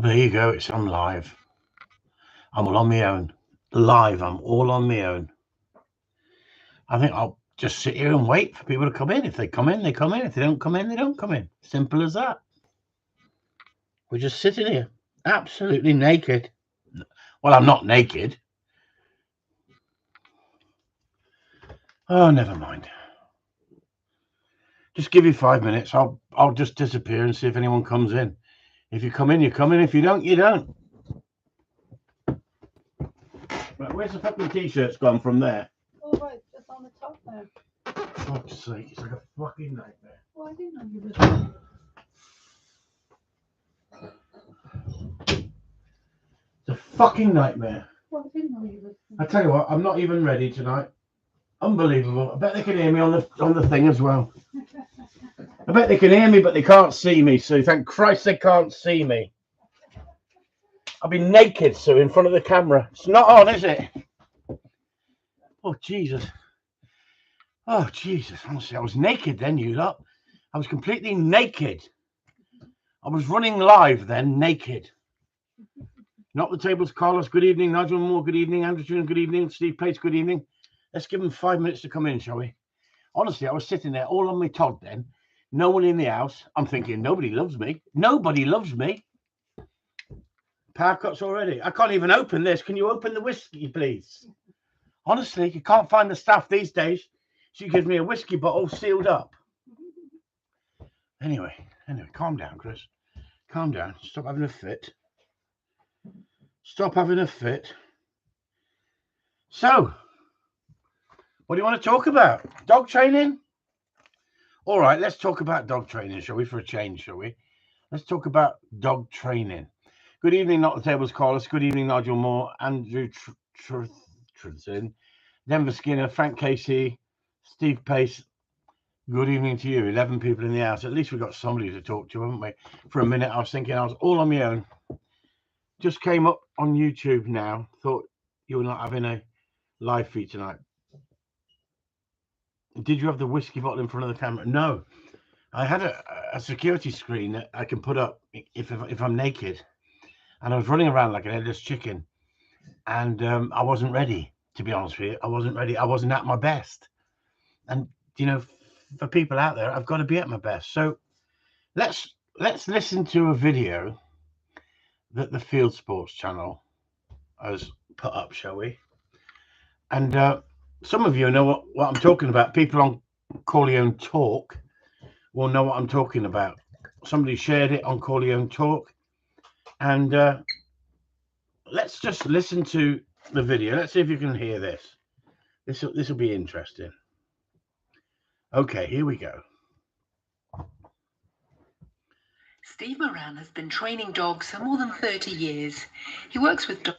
There you go. I'm live. I'm all on my own. Live. I'm all on my own. I think I'll just sit here and wait for people to come in. If they come in, they come in. If they don't come in, they don't come in. Simple as that. We're just sitting here, absolutely naked. Well, I'm not naked. Oh, never mind. Just give you 5 minutes. I'll just disappear and see if anyone comes in. If you come in, you come in. If you don't, you don't. Right, where's the fucking t-shirts gone from there? Oh, right, just on the top there. For fuck's sake, it's like a fucking nightmare. Oh, I didn't know you were. It's a fucking nightmare. Well, I didn't know you were. I tell you what, I'm not even ready tonight. Unbelievable. I bet they can hear me on the thing as well. I bet they can hear me, but they can't see me. So thank Christ they can't see me. I'll be naked, so in front of the camera. It's not on, is it? Oh Jesus. Oh Jesus. Honestly, I was naked then, you lot. I was completely naked. I was running live then, naked. Not the tables, Carlos. Good evening, Nigel Moore. Good evening, Andrew June. Good evening, Steve Pace. Good evening. Let's give them 5 minutes to come in, shall we? Honestly, I was sitting there all on my Todd then. No one in the house. I'm thinking, nobody loves me. Nobody loves me. Power cuts already. I can't even open this. Can you open the whiskey, please? Honestly, you can't find the staff these days. She gives me a whiskey bottle sealed up. Anyway, calm down, Chris. Calm down. Stop having a fit. Stop having a fit. So, what do you want to talk about? Dog training? All right, let's talk about dog training, shall we, for a change, shall we? Let's talk about dog training. Good evening, Not the Tables, Carlos. Good evening, Nigel Moore, Andrew Trudson, Denver Skinner, Frank Casey, Steve Pace. Good evening to you. 11 people in the house. At least we've got somebody to talk to, haven't we? For a minute, I was thinking I was all on my own. Just came up on YouTube now. Thought you were not having a live feed tonight. Did you have the whiskey bottle in front of the camera? No. I had a security screen that I can put up if I'm naked. And I was running around like an headless chicken. And I wasn't ready, to be honest with you. I wasn't ready. I wasn't at my best. And, you know, for people out there, I've got to be at my best. So let's listen to a video that the Field Sports channel has put up, shall we? And some of you know what I'm talking about. People on Corleone Talk will know what I'm talking about. Somebody shared it on Corleone Talk. And let's just listen to the video. Let's see if you can hear this. This will be interesting. Okay, here we go. Steve Moran has been training dogs for more than 30 years. He works with dogs.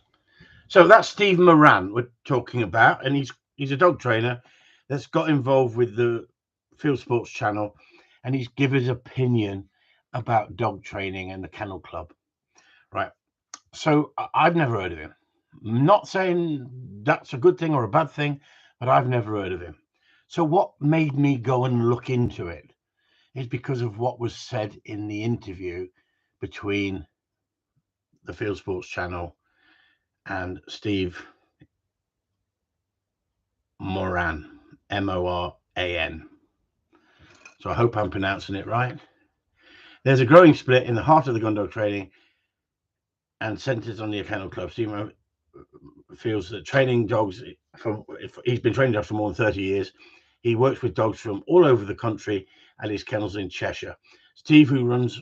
So that's Steve Moran we're talking about, and he's a dog trainer that's got involved with the Field Sports channel, and he's given his opinion about dog training and the Kennel Club. Right. So I've never heard of him. I'm not saying that's a good thing or a bad thing, but I've never heard of him. So what made me go and look into it is because of what was said in the interview between the Field Sports channel and Steve Moran, Moran. So I hope I'm pronouncing it right. There's a growing split in the heart of the Gundog training and centers on the Kennel Club. Steve feels that training dogs, he's been training dogs for more than 30 years. He works with dogs from all over the country at his kennels in Cheshire. Steve, who runs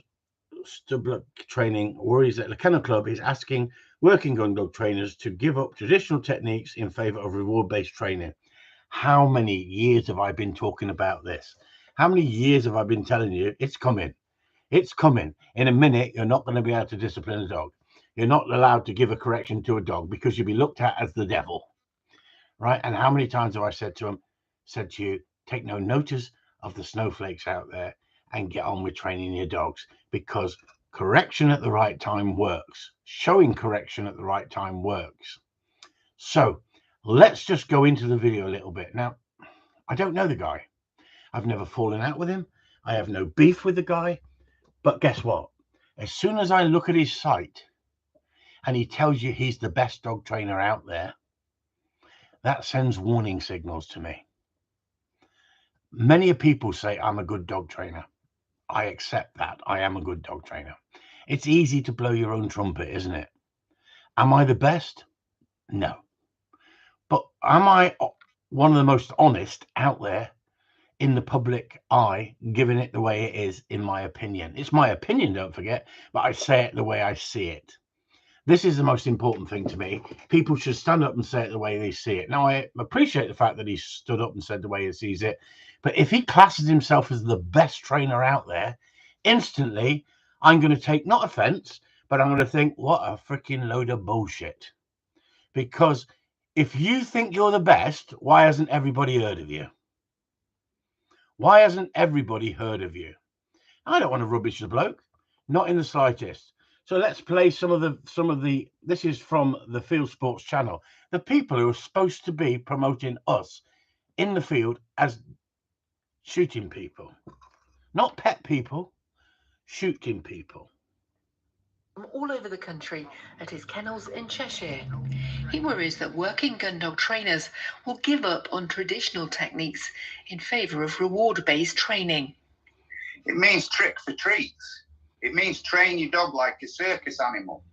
Stublock Training, worries that the Kennel Club is asking working gun dog trainers to give up traditional techniques in favor of reward-based training. How many years have I been talking about this? How many years have I been telling you it's coming? It's coming. In a minute, you're not going to be able to discipline a dog. You're not allowed to give a correction to a dog because you'll be looked at as the devil, right? And how many times have I said to you, take no notice of the snowflakes out there and get on with training your dogs, because correction at the right time works. Showing correction at the right time works. So let's just go into the video a little bit. Now, I don't know the guy. I've never fallen out with him. I have no beef with the guy. But guess what? As soon as I look at his site and he tells you he's the best dog trainer out there, that sends warning signals to me. Many people say I'm a good dog trainer. I accept that. I am a good dog trainer. It's easy to blow your own trumpet, isn't it? Am I the best? No. But am I one of the most honest out there in the public eye, giving it the way it is, in my opinion? It's my opinion, don't forget, but I say it the way I see it. This is the most important thing to me. People should stand up and say it the way they see it. Now, I appreciate the fact that he stood up and said the way he sees it, but if he classes himself as the best trainer out there, instantly I'm going to take not offense, but I'm going to think, what a freaking load of bullshit. Because if you think you're the best, why hasn't everybody heard of you? Why hasn't everybody heard of you? I don't want to rubbish the bloke, not in the slightest. So let's play some of the. This is from the Field Sports channel. The people who are supposed to be promoting us in the field as shooting people, not pet people, shooting people. From all over the country at his kennels in Cheshire. He worries that working gun dog trainers will give up on traditional techniques in favour of reward-based training. It means trick for treats. It means train your dog like a circus animal.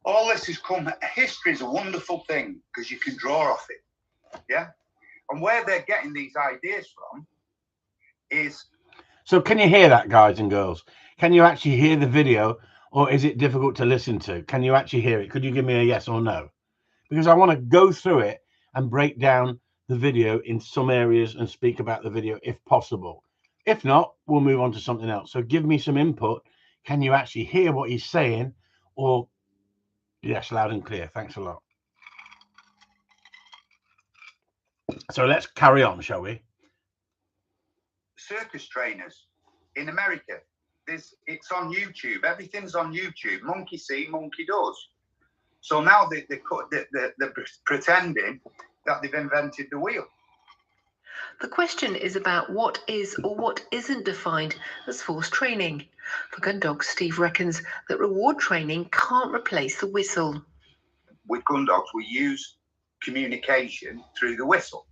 All this has come. History is a wonderful thing because you can draw off it. Yeah. And where they're getting these ideas from is. So can you hear that, guys and girls? Can you actually hear the video, or is it difficult to listen to? Can you actually hear it? Could you give me a yes or no? Because I want to go through it and break down the video in some areas and speak about the video if possible. If not, we'll move on to something else. So give me some input. Can you actually hear what he's saying? Or yes, loud and clear. Thanks a lot. So let's carry on, shall we? Circus trainers in America. It's on YouTube. Everything's on YouTube. Monkey see, monkey does. So now they're pretending that they've invented the wheel. The question is about what is or what isn't defined as force training. For gun dogs, Steve reckons that reward training can't replace the whistle. With gun dogs, we use communication through the whistle.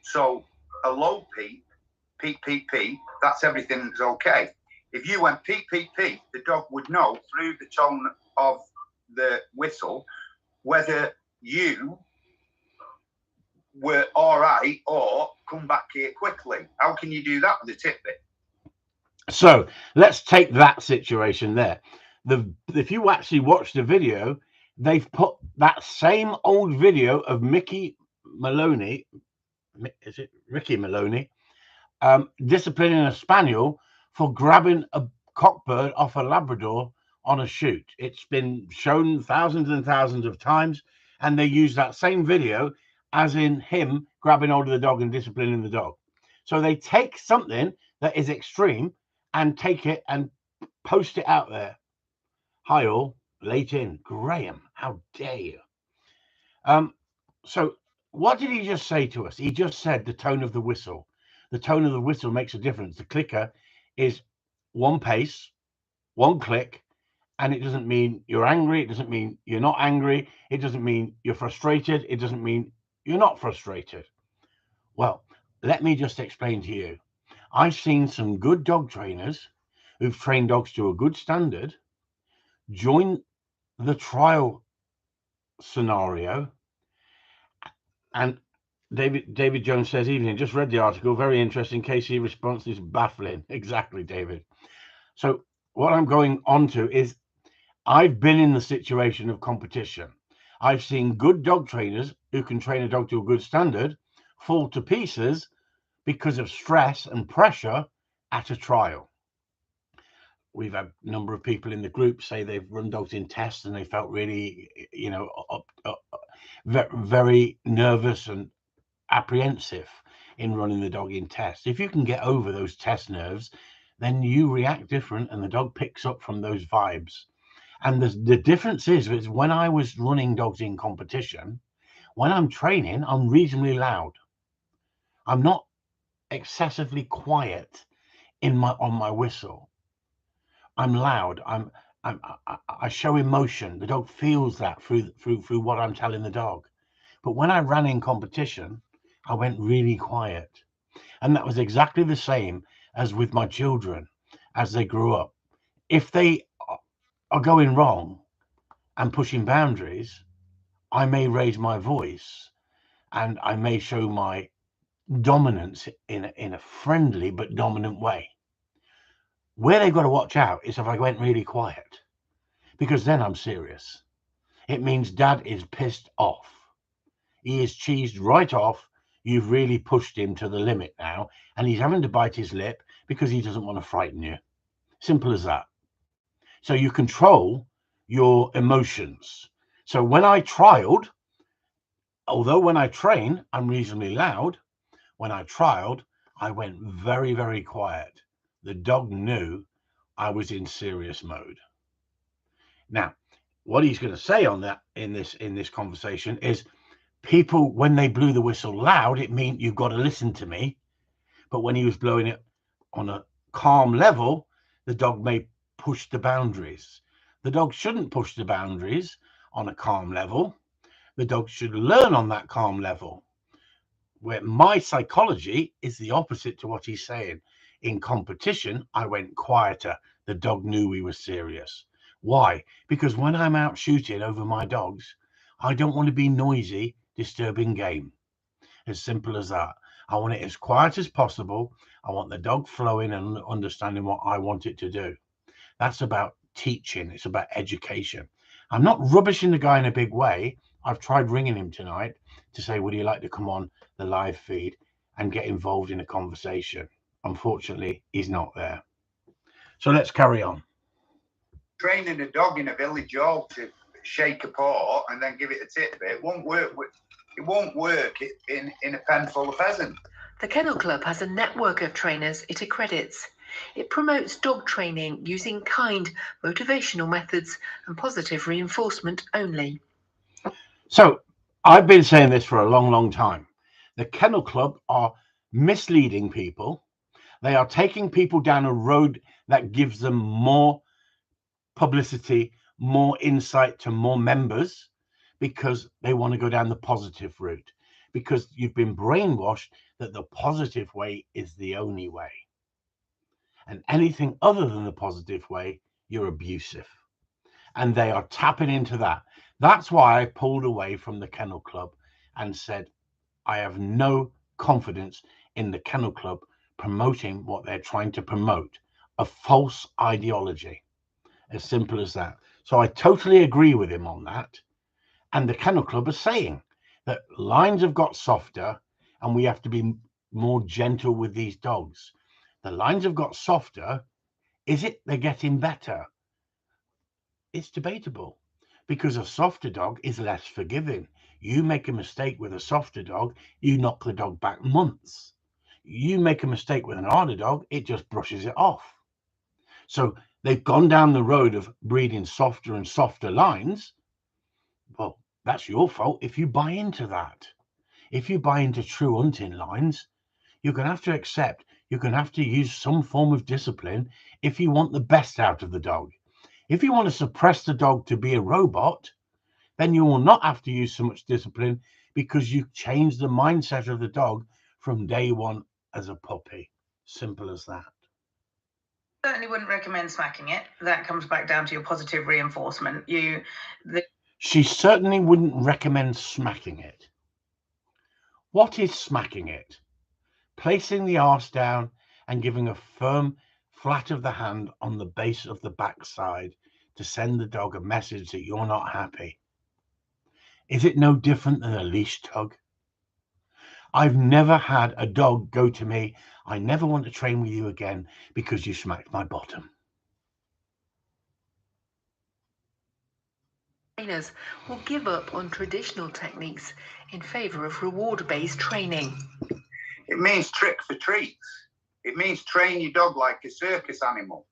So a low peep, peep, peep, peep, that's everything that's okay. If you went peep, peep, peep, the dog would know through the tone of the whistle whether you were all right or come back here quickly. How can you do that with a tidbit? So let's take that situation there. If you actually watch the video, they've put that same old video of Mickey Maloney, is it Ricky Maloney, disciplining a spaniel for grabbing a cockbird off a Labrador on a shoot. It's been shown thousands and thousands of times, and they use that same video as in him grabbing hold of the dog and disciplining the dog. So they take something that is extreme and take it and post it out there. Hi all, late in. Graham, how dare you? So what did he just say to us? He just said the tone of the whistle. The tone of the whistle makes a difference. The clicker is one pace, one click, and it doesn't mean you're angry. It doesn't mean you're not angry. It doesn't mean you're frustrated. It doesn't mean you're not frustrated. Well, let me just explain to you. I've seen some good dog trainers who've trained dogs to a good standard join the trial scenario. And David Jones says, evening, just read the article. Very interesting. KC response is baffling. Exactly, David. So what I'm going on to is I've been in the situation of competition. I've seen good dog trainers who can train a dog to a good standard fall to pieces because of stress and pressure at a trial. We've had a number of people in the group say they've run dogs in tests and they felt really, very nervous and apprehensive in running the dog in tests. If you can get over those test nerves, then you react different and the dog picks up from those vibes. And the difference is when I was running dogs in competition, when I'm training, I'm reasonably loud. I'm not excessively quiet on my whistle. I'm loud. I show emotion. The dog feels that through what I'm telling the dog. But when I ran in competition, I went really quiet. And that was exactly the same as with my children as they grew up. If they are going wrong and pushing boundaries, I may raise my voice and I may show my dominance in a friendly but dominant way. Where they've got to watch out is if I went really quiet, because then I'm serious. It means dad is pissed off. He is cheesed right off. You've really pushed him to the limit now, and he's having to bite his lip because he doesn't want to frighten you. Simple as that. So you control your emotions. So when I trialed, although when I train, I'm reasonably loud, when I trialed, I went very, very quiet. The dog knew I was in serious mode. Now, what he's going to say on that in this conversation is, people, when they blew the whistle loud, it meant you've got to listen to me. But when he was blowing it on a calm level, the dog may push the boundaries. The dog shouldn't push the boundaries on a calm level. The dog should learn on that calm level. Where my psychology is the opposite to what he's saying. In competition, I went quieter. The dog knew we were serious. Why? Because when I'm out shooting over my dogs, I don't want to be noisy, disturbing game. As simple as that. I want it as quiet as possible. I want the dog flowing and understanding what I want it to do. That's about teaching. It's about education. I'm not rubbishing the guy in a big way. I've tried ringing him tonight to say, would you like to come on the live feed and get involved in a conversation? Unfortunately, he's not there. So let's carry on. Training a dog in a village hall to shake a paw and then give it a titbit, it won't work. It won't work in a pen full of pheasants. The Kennel Club has a network of trainers it accredits. It promotes dog training using kind, motivational methods and positive reinforcement only. So I've been saying this for a long, long time. The Kennel Club are misleading people. They are taking people down a road that gives them more publicity, more insight to more members, because they want to go down the positive route, because you've been brainwashed that the positive way is the only way. And anything other than the positive way, you're abusive. And they are tapping into that. That's why I pulled away from the Kennel Club and said, I have no confidence in the Kennel Club promoting what they're trying to promote, a false ideology. As simple as that. So I totally agree with him on that. And the Kennel Club is saying that lines have got softer and we have to be more gentle with these dogs. The lines have got softer. Is it they're getting better? It's debatable, because a softer dog is less forgiving. You make a mistake with a softer dog, you knock the dog back months. You make a mistake with an harder dog, it just brushes it off. So they've gone down the road of breeding softer and softer lines. Well, that's your fault if you buy into that. If you buy into true hunting lines, you're going to have to accept, you're going to have to use some form of discipline if you want the best out of the dog. If you want to suppress the dog to be a robot, then you will not have to use so much discipline, because you change the mindset of the dog from day one as a puppy. Simple as that. Certainly wouldn't recommend smacking it. That comes back down to your positive reinforcement. She certainly wouldn't recommend smacking it. What is smacking it? Placing the arse down and giving a firm flat of the hand on the base of the backside to send the dog a message that you're not happy. Is it no different than a leash tug? I've never had a dog go to me, I never want to train with you again because you smacked my bottom. Trainers will give up on traditional techniques in favour of reward-based training. It means trick for treats. It means train your dog like a circus animal.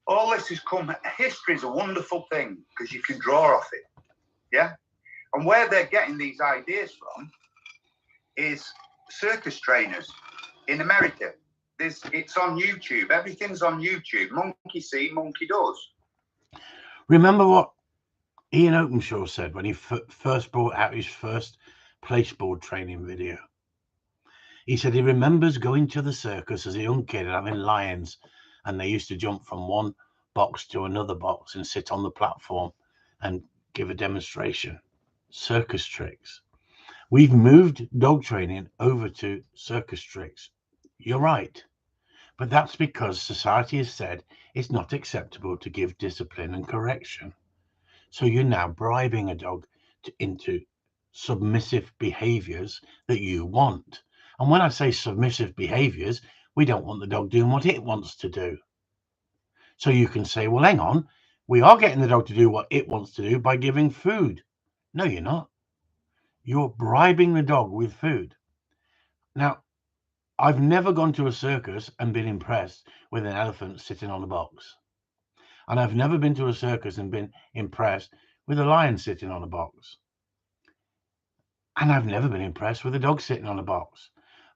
All this has come, history is a wonderful thing because you can draw off it. Yeah? And where they're getting these ideas from is circus trainers in America. It's on YouTube. Everything's on YouTube. Monkey see, monkey does. Remember what Ian Openshaw said when he first brought out his first placeboard training video? He said he remembers going to the circus as a young kid and having lions, and they used to jump from one box to another box and sit on the platform and give a demonstration. Circus tricks. We've moved dog training over to circus tricks. You're right. But that's because society has said it's not acceptable to give discipline and correction. So you're now bribing a dog into submissive behaviors that you want. And when I say submissive behaviors, we don't want the dog doing what it wants to do. So you can say, well, hang on, we are getting the dog to do what it wants to do by giving food. No, you're not. You're bribing the dog with food. Now, I've never gone to a circus and been impressed with an elephant sitting on a box. And I've never been to a circus and been impressed with a lion sitting on a box. And I've never been impressed with a dog sitting on a box.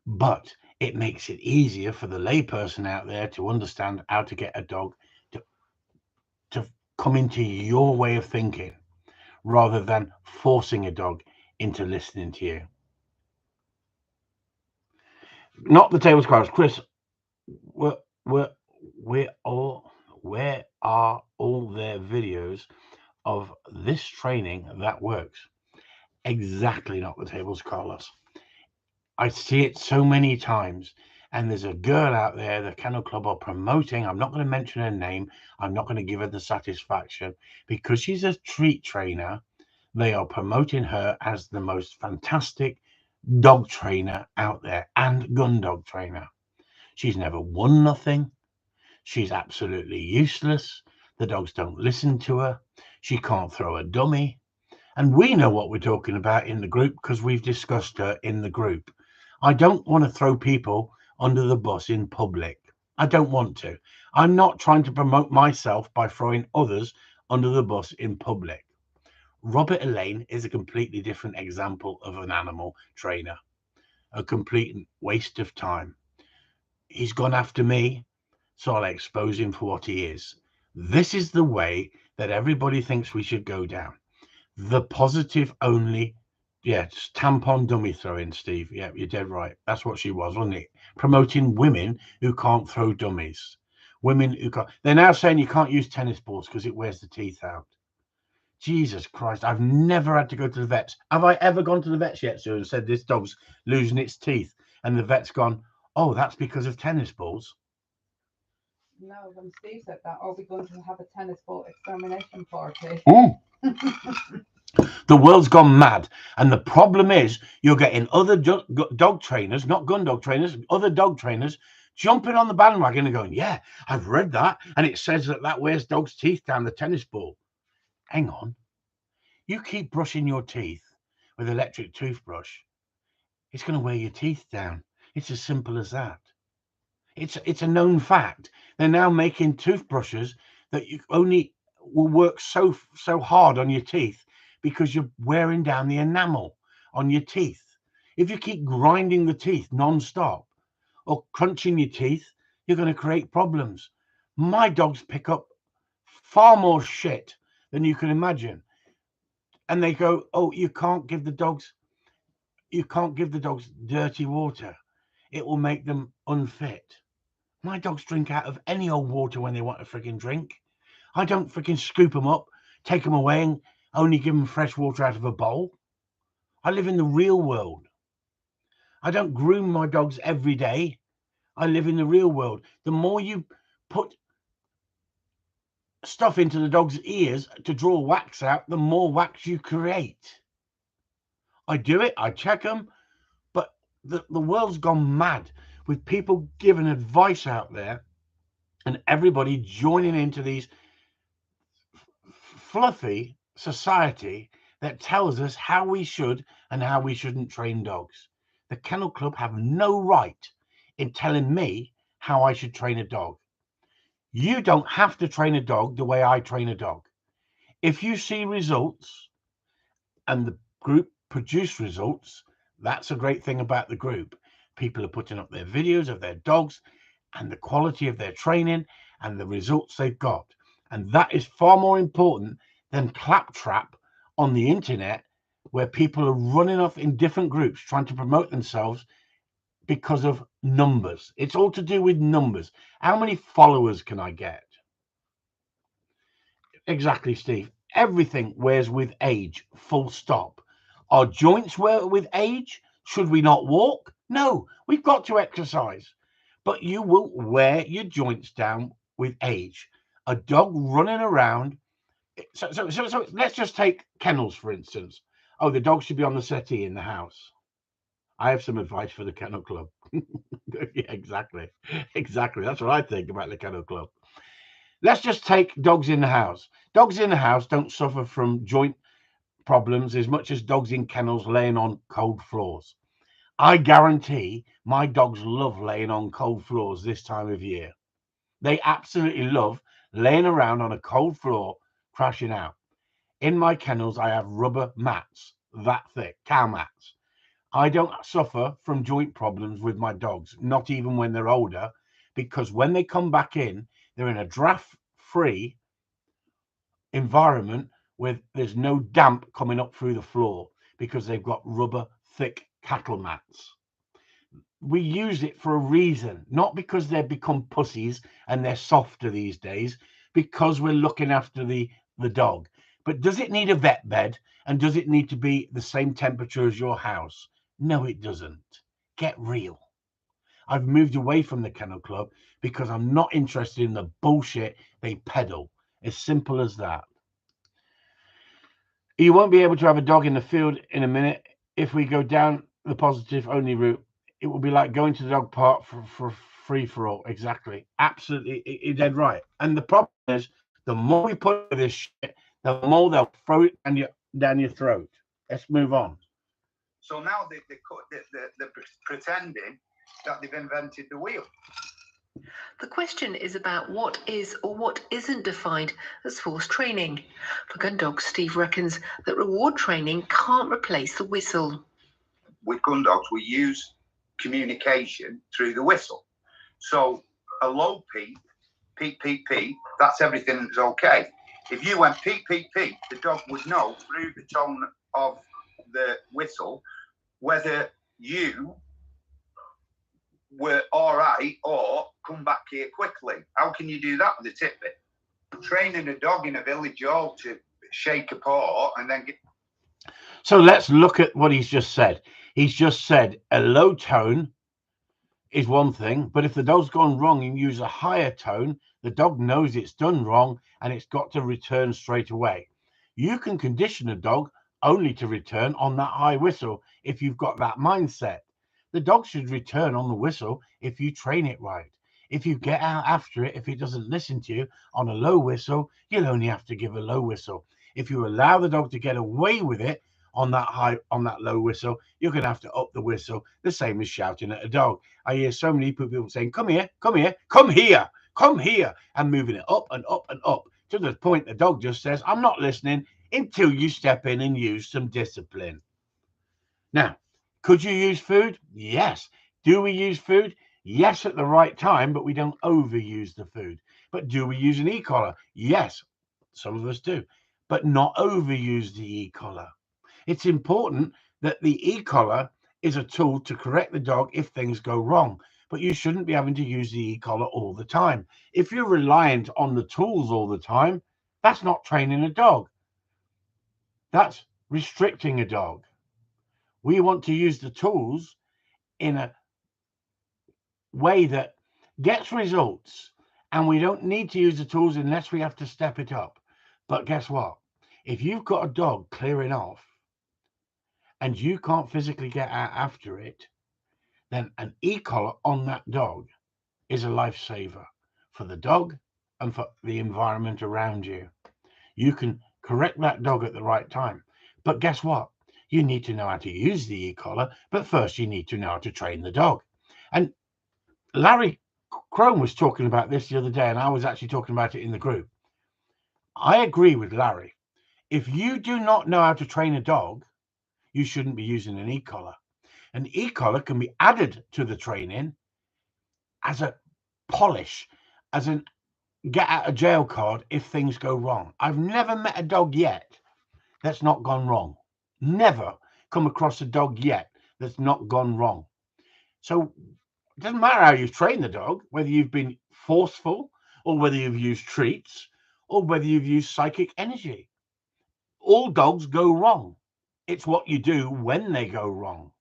But it makes it easier for the layperson out there to understand how to get a dog to come into your way of thinking, rather than forcing a dog into listening to you. Not the table squares. Chris, where are all their videos of this training that works? Exactly not the tables, Carlos. I see it so many times, and there's a girl out there the Kennel Club are promoting. I'm not going to mention her name. I'm not going to give her the satisfaction because she's a treat trainer. They are promoting her as the most fantastic dog trainer out there and gun dog trainer. She's never won nothing. She's absolutely useless. The dogs don't listen to her. She can't throw a dummy. And we know what we're talking about in the group because we've discussed her in the group. I don't want to throw people under the bus in public. I don't want to. I'm not trying to promote myself by throwing others under the bus in public. Robert Elaine is a completely different example of an animal trainer. A complete waste of time. He's gone after me, so I'll expose him for what he is. This is the way that everybody thinks we should go down. The positive only, tampon dummy throwing, Steve. Yeah, you're dead right. That's what she was, wasn't it? Promoting women who can't throw dummies. Women who can't. They're now saying you can't use tennis balls because it wears the teeth out. Jesus Christ, I've never had to go to the vets. Have I ever gone to the vets yet, Sue, and said this dog's losing its teeth? And the vet's gone, oh, that's because of tennis balls. No, when Steve said that, are we going to have a tennis ball extermination party? The world's gone mad. And the problem is you're getting other dog trainers, not gun dog trainers, other dog trainers jumping on the bandwagon and going, yeah, I've read that. And it says that wears dogs' teeth down the tennis ball. Hang on. You keep brushing your teeth with an electric toothbrush, it's going to wear your teeth down. It's as simple as that. It's a known fact. They're now making toothbrushes that you only will work so hard on your teeth because you're wearing down the enamel on your teeth. If you keep grinding the teeth non-stop or crunching your teeth, you're going to create problems. My dogs pick up far more shit than you can imagine. And they go, oh, you can't give the dogs dirty water. It will make them unfit. My dogs drink out of any old water when they want a freaking drink. I don't freaking scoop them up, take them away and only give them fresh water out of a bowl. I live in the real world. I don't groom my dogs every day. I live in the real world. The more you put stuff into the dog's ears to draw wax out, the more wax you create. I do it, I check them, but the world's gone mad with people giving advice out there and everybody joining into these fluffy society that tells us how we should and how we shouldn't train dogs. The Kennel Club have no right in telling me how I should train a dog. You don't have to train a dog the way I train a dog. If you see results and the group produce results, that's a great thing about the group. People are putting up their videos of their dogs and the quality of their training and the results they've got. And that is far more important than claptrap on the internet, where people are running off in different groups trying to promote themselves because of numbers. It's all to do with numbers. How many followers can I get? Exactly, Steve. Everything wears with age, full stop. Our joints wear with age. Should we not walk? No, we've got to exercise. But you will wear your joints down with age. A dog running around. So let's just take kennels, for instance. Oh, the dog should be on the settee in the house. I have some advice for the Kennel Club. Yeah, exactly. Exactly. That's what I think about the Kennel Club. Let's just take dogs in the house. Dogs in the house don't suffer from joint problems as much as dogs in kennels laying on cold floors. I guarantee my dogs love laying on cold floors this time of year. They absolutely love laying around on a cold floor, crashing out. In my kennels, I have rubber mats that thick, cow mats. I don't suffer from joint problems with my dogs, not even when they're older, because when they come back in, they're in a draft-free environment where there's no damp coming up through the floor because they've got rubber thick cattle mats. We use it for a reason, not because they've become pussies and they're softer these days, because we're looking after the dog. But does it need a vet bed, and does it need to be the same temperature as your house? No, it doesn't. Get real. I've moved away from the Kennel Club because I'm not interested in the bullshit they peddle. As simple as that. You won't be able to have a dog in the field in a minute. If we go down the positive only route, it will be like going to the dog park for free for all. Exactly. Absolutely. You're dead right. And the problem is, the more we put this shit, the more they'll throw it down your throat. Let's move on. So now they're pretending that they've invented the wheel. The question is about what is or what isn't defined as forced training. For Gundogs, Steve reckons that reward training can't replace the whistle. With Gundogs, we use communication through the whistle. So a low peep, peep, peep, peep, that's everything that's okay. If you went peep, peep, peep, the dog would know through the tone of the whistle whether you were all right or come back here quickly. How can you do that with a Tit-Bit? Training a dog in a village hall to shake a paw and then get... So let's look at what he's just said. He's just said a low tone is one thing, but if the dog's gone wrong and use a higher tone, the dog knows it's done wrong and it's got to return straight away. You can condition a dog only to return on that high whistle if you've got that mindset. The dog should return on the whistle if you train it right. If you get out after it, if it doesn't listen to you on a low whistle, you'll only have to give a low whistle. If you allow the dog to get away with it on that low whistle, you're going to have to up the whistle, the same as shouting at a dog. I hear so many people saying, come here, come here, come here, come here, and moving it up and up and up to the point the dog just says, I'm not listening until you step in and use some discipline. Now, could you use food? Yes. Do we use food? Yes, at the right time, but we don't overuse the food. But do we use an e-collar? Yes, some of us do, but not overuse the e-collar. It's important that the e-collar is a tool to correct the dog if things go wrong, but you shouldn't be having to use the e-collar all the time. If you're reliant on the tools all the time, that's not training a dog. That's restricting a dog. We want to use the tools in a way that gets results, and we don't need to use the tools unless we have to step it up. But guess what? If you've got a dog clearing off and you can't physically get out after it, then an e-collar on that dog is a lifesaver for the dog and for the environment around you. You can correct that dog at the right time. But guess what? You need to know how to use the e-collar, but first you need to know how to train the dog. And Larry Crone was talking about this the other day, and I was actually talking about it in the group. I agree with Larry. If you do not know how to train a dog, you shouldn't be using an e-collar. An e-collar can be added to the training as a polish as an get out of jail card if things go wrong. I've never met a dog yet that's not gone wrong. Never come across a dog yet that's not gone wrong. So it doesn't matter how you've trained the dog, whether you've been forceful or whether you've used treats or whether you've used psychic energy. All dogs go wrong. It's what you do when they go wrong.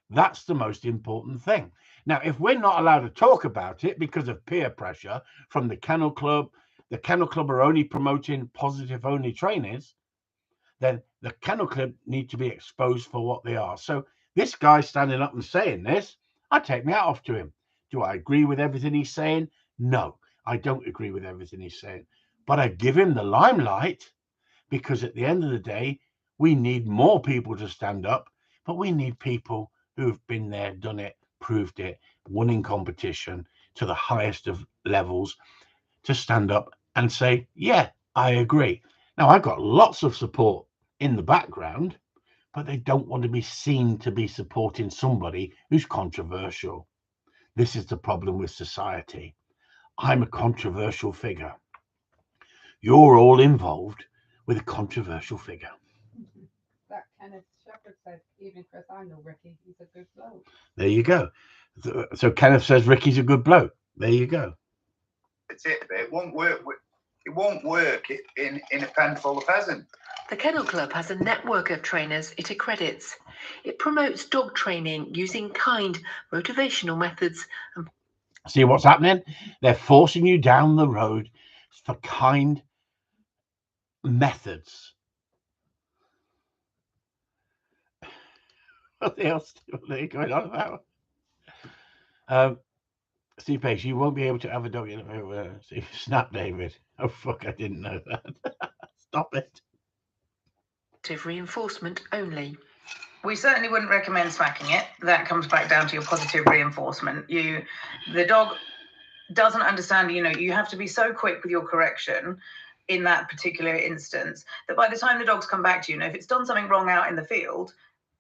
That's the most important thing. Now, if we're not allowed to talk about it because of peer pressure from the Kennel Club are only promoting positive only trainers, then the Kennel Club need to be exposed for what they are. So this guy standing up and saying this, I take my hat off to him. Do I agree with everything he's saying? No, I don't agree with everything he's saying. But I give him the limelight because at the end of the day, we need more people to stand up, but we need people who've been there, done it, proved it, won in competition to the highest of levels to stand up and say, yeah, I agree. Now, I've got lots of support in the background, but they don't want to be seen to be supporting somebody who's controversial. This is the problem with society. I'm a controversial figure. You're all involved with a controversial figure. That Kenneth Shepherd said, "Evening, Chris. I know Ricky. He's a good bloke." There you go. So Kenneth says Ricky's a good bloke. There you go. That's it. It won't work. It won't work in a pen full of pheasants. The Kennel Club has a network of trainers it accredits. It promotes dog training using kind, motivational methods. And see what's happening? They're forcing you down the road for kind methods. What else are they going on about? Steve Pace, you won't be able to have a dog in a snap, David. Oh, fuck, I didn't know that. Stop it. Reinforcement only. We certainly wouldn't recommend smacking it. That comes back down to your positive reinforcement. The dog doesn't understand, you have to be so quick with your correction in that particular instance that by the time the dogs come back to you, if it's done something wrong out in the field,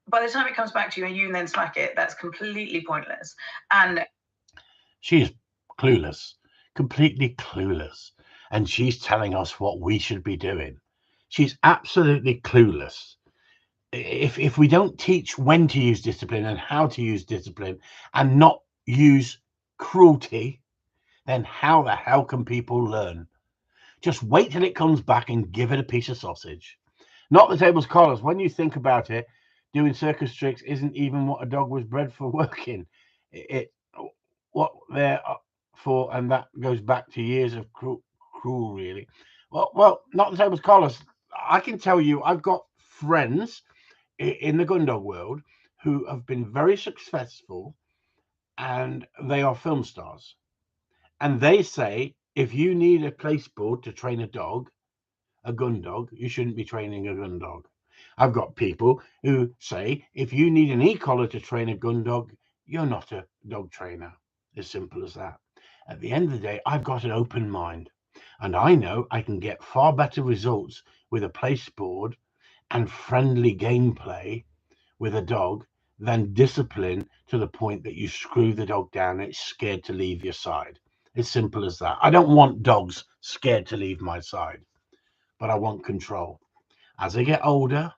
by the time it comes back to you and you then smack it, that's completely pointless. And she's clueless, completely clueless. And she's telling us what we should be doing. She's absolutely clueless. If we don't teach when to use discipline and how to use discipline and not use cruelty, then how the hell can people learn? Just wait till it comes back and give it a piece of sausage. Not the tables collars. When you think about it, doing circus tricks isn't even what a dog was bred for working. What they're for, and that goes back to years of cruel really. Well, not the tables collars. I can tell you, I've got friends in the Gundog world who have been very successful, and they are film stars. And they say if you need a place board to train a dog, a gun dog, you shouldn't be training a gun dog. I've got people who say if you need an e-collar to train a gun dog, you're not a dog trainer. As simple as that. At the end of the day, I've got an open mind, and I know I can get far better results with a place board and friendly gameplay with a dog than discipline to the point that you screw the dog down and it's scared to leave your side. As simple as that. I don't want dogs scared to leave my side, but I want control. As I get older,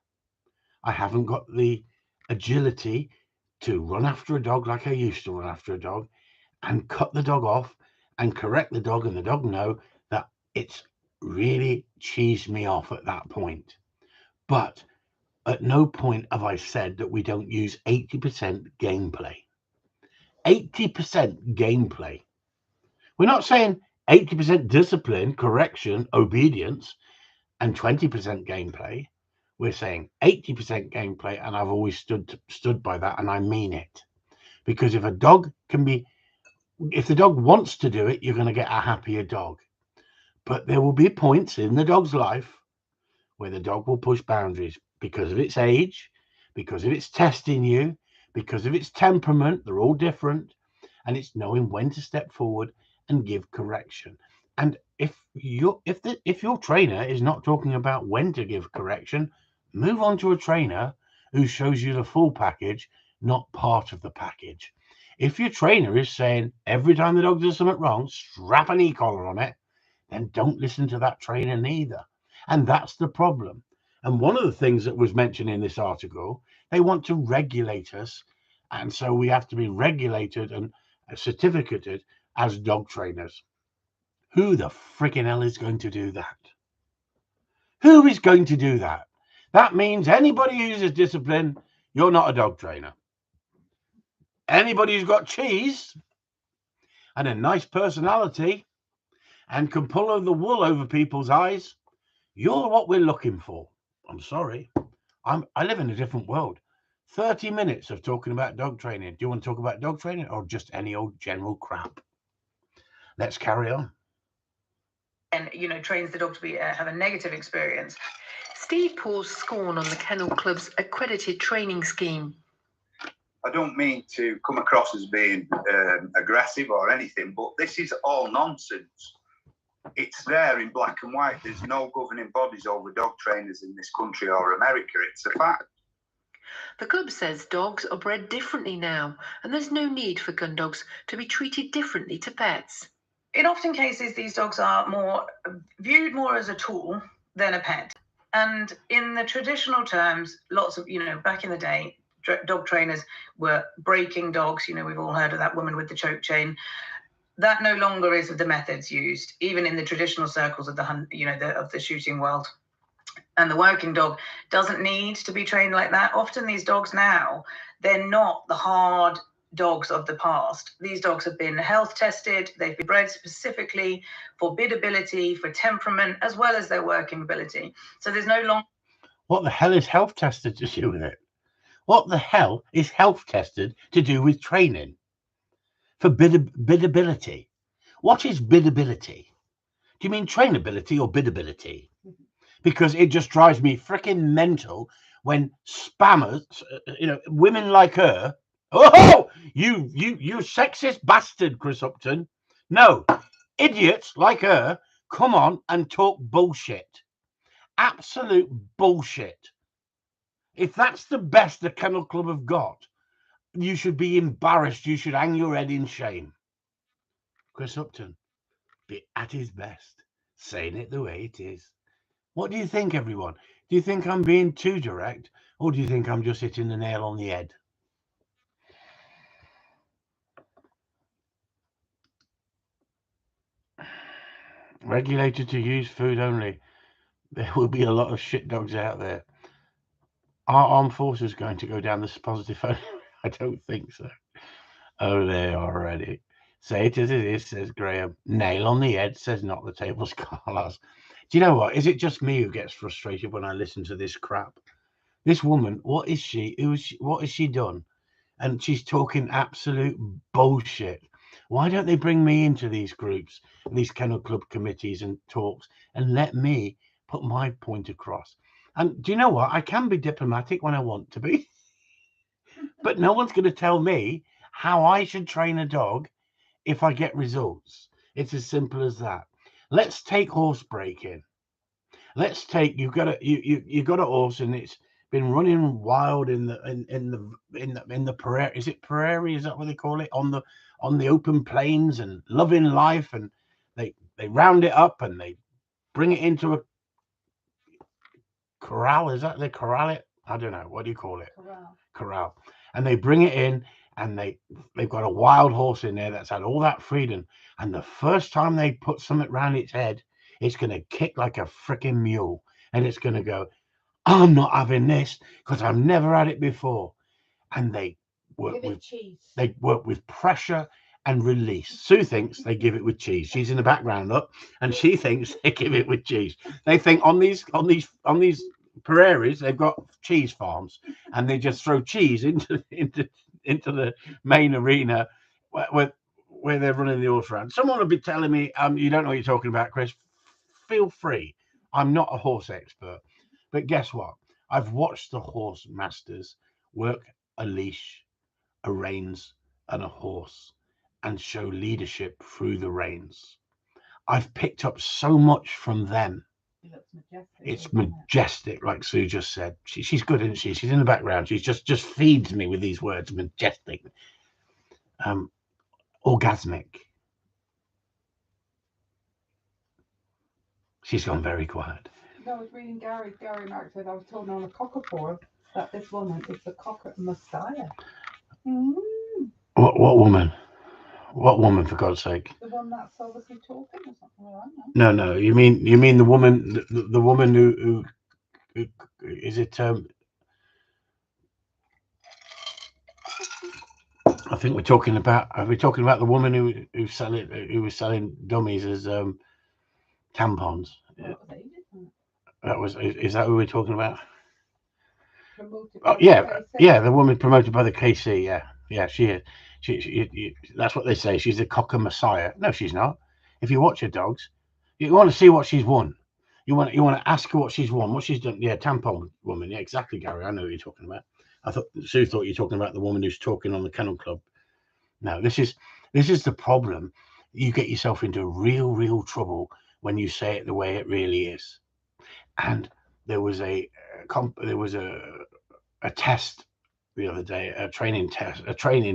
I haven't got the agility to run after a dog like I used to run after a dog and cut the dog off and correct the dog and the dog know that it's really cheesed me off at that point. But at no point have I said that we don't use 80% gameplay. 80% gameplay. We're not saying 80% discipline, correction, obedience, and 20% gameplay. We're saying 80% gameplay, and I've always stood by that, and I mean it. Because if the dog wants to do it, you're going to get a happier dog. But there will be points in the dog's life where the dog will push boundaries because of its age, because of its testing you, because of its temperament. They're all different, and it's knowing when to step forward and give correction. And if your trainer is not talking about when to give correction, move on to a trainer who shows you the full package, not part of the package. If your trainer is saying every time the dog does something wrong, strap an e-collar on it, then don't listen to that trainer neither. And that's the problem. And one of the things that was mentioned in this article, they want to regulate us. And so we have to be regulated and certificated as dog trainers. Who the freaking hell is going to do that? Who is going to do that? That means anybody who uses discipline, you're not a dog trainer. Anybody who's got cheese and a nice personality and can pull the wool over people's eyes, you're what we're looking for. I'm sorry. I live in a different world. 30 minutes of talking about dog training. Do you want to talk about dog training or just any old general crap? Let's carry on. And, you know, trains the dog to be have a negative experience. Steve pours scorn on the Kennel Club's accredited training scheme. I don't mean to come across as being aggressive or anything, but this is all nonsense. It's there in black and white. There's no governing bodies over dog trainers in this country or America. It's a fact. The club says dogs are bred differently now, and there's no need for gun dogs to be treated differently to pets. In often cases, these dogs are viewed more as a tool than a pet. And in the traditional terms, lots of, you know, back in the day, dog trainers were breaking dogs. You know, we've all heard of that woman with the choke chain. That no longer is the methods used, even in the traditional circles of the shooting world. And the working dog doesn't need to be trained like that. Often these dogs now, they're not the hard dogs of the past. These dogs have been health tested. They've been bred specifically for biddability, for temperament, as well as their working ability. So there's no longer. What the hell is health tested to do with it? What the hell is health tested to do with training? For biddability. What is biddability? Do you mean trainability or biddability? Because it just drives me freaking mental when spammers, women like her. Oh, you sexist bastard, Chris Upton. No, idiots like her come on and talk bullshit. Absolute bullshit. If that's the best the Kennel Club have got, you should be embarrassed. You should hang your head in shame. Chris Upton, be at his best, saying it the way it is. What do you think, everyone? Do you think I'm being too direct, or do you think I'm just hitting the nail on the head? Regulated to use food only. There will be a lot of shit dogs out there. Are armed forces going to go down this positive? I don't think so. Oh, they are already. Say it as it is, says Graham. Nail on the head, says not the tables, Carlos. Do you know what? Is it just me who gets frustrated when I listen to this crap? This woman, what is she? What has she done? And she's talking absolute bullshit. Why don't they bring me into these groups, these Kennel Club committees and talks, and let me put my point across? And do you know what? I can be diplomatic when I want to be, but no one's going to tell me how I should train a dog if I get results. It's as simple as that. Let's take horse breaking. Let's take you got a horse and it's been running wild in the prairie. Is it prairie? Is that what they call it? On the open plains and loving life, and they round it up and they bring it into a corral. Is that they corral it? I don't know. What do you call it? Corral. And they bring it in, and they've got a wild horse in there that's had all that freedom. And the first time they put something around its head, it's going to kick like a freaking mule, and it's going to go, I'm not having this because I've never had it before. And they work with pressure and release. Sue thinks they give it with cheese. She's in the background, look, and she thinks they give it with cheese. They think on these prairies they've got cheese farms, and they just throw cheese into the main arena where they're running the horse around. Someone will be telling me, you don't know what you're talking about, Chris. Feel free. I'm not a horse expert, but guess what? I've watched the horse masters work a leash, a reins, and a horse, and show leadership through the reins. I've picked up so much from them. It's majestic, like Sue just said. She's good, isn't she? She's in the background. She just feeds me with these words, majestic. orgasmic. She's gone very quiet. No, I was reading Gary Mark said I was told on a cockapore that this woman is the cocker messiah. What woman? What woman, for God's sake? The one that's obviously talking or something. Well, I know. No. You mean the woman? The woman who is it? I think we're talking about. Are we talking about the woman who was selling dummies as tampons? Well, it was ages, wasn't it? That was. Is that who we're talking about? Promoted Oh by yeah, KC. yeah. The woman promoted by the KC. Yeah. She is. She that's what they say. She's a cocker messiah. No, she's not. If you watch her dogs, you want to see what she's won. You want to ask her what she's won, what she's done. Yeah, tampon woman. Yeah, exactly, Gary. I know who you're talking about. I thought Sue thought you were talking about the woman who's talking on the Kennel Club. No, this is the problem. You get yourself into real trouble when you say it the way it really is. And there was a test the other day, a training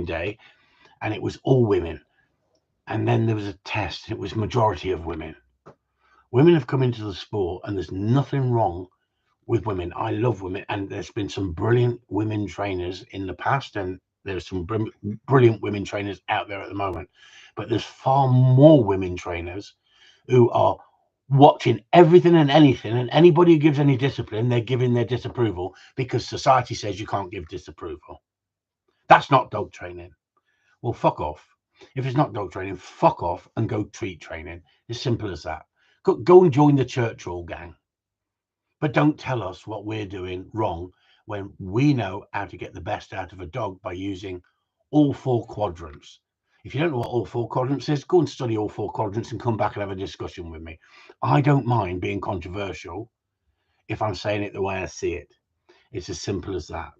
day, and it was all women. And then there was a test, it was majority of women. Women have come into the sport, and there's nothing wrong with women. I love women, and there's been some brilliant women trainers in the past, and there's some brilliant women trainers out there at the moment. But there's far more women trainers who are watching everything and anything, and anybody who gives any discipline, they're giving their disapproval because society says you can't give disapproval. That's not dog training. Well, fuck off. If it's not dog training, fuck off and go treat training. As simple as that. Go and join the church all gang. But don't tell us what we're doing wrong when we know how to get the best out of a dog by using all 4 quadrants. If you don't know what all 4 quadrants is, go and study all 4 quadrants and come back and have a discussion with me. I don't mind being controversial if I'm saying it the way I see it. It's as simple as that.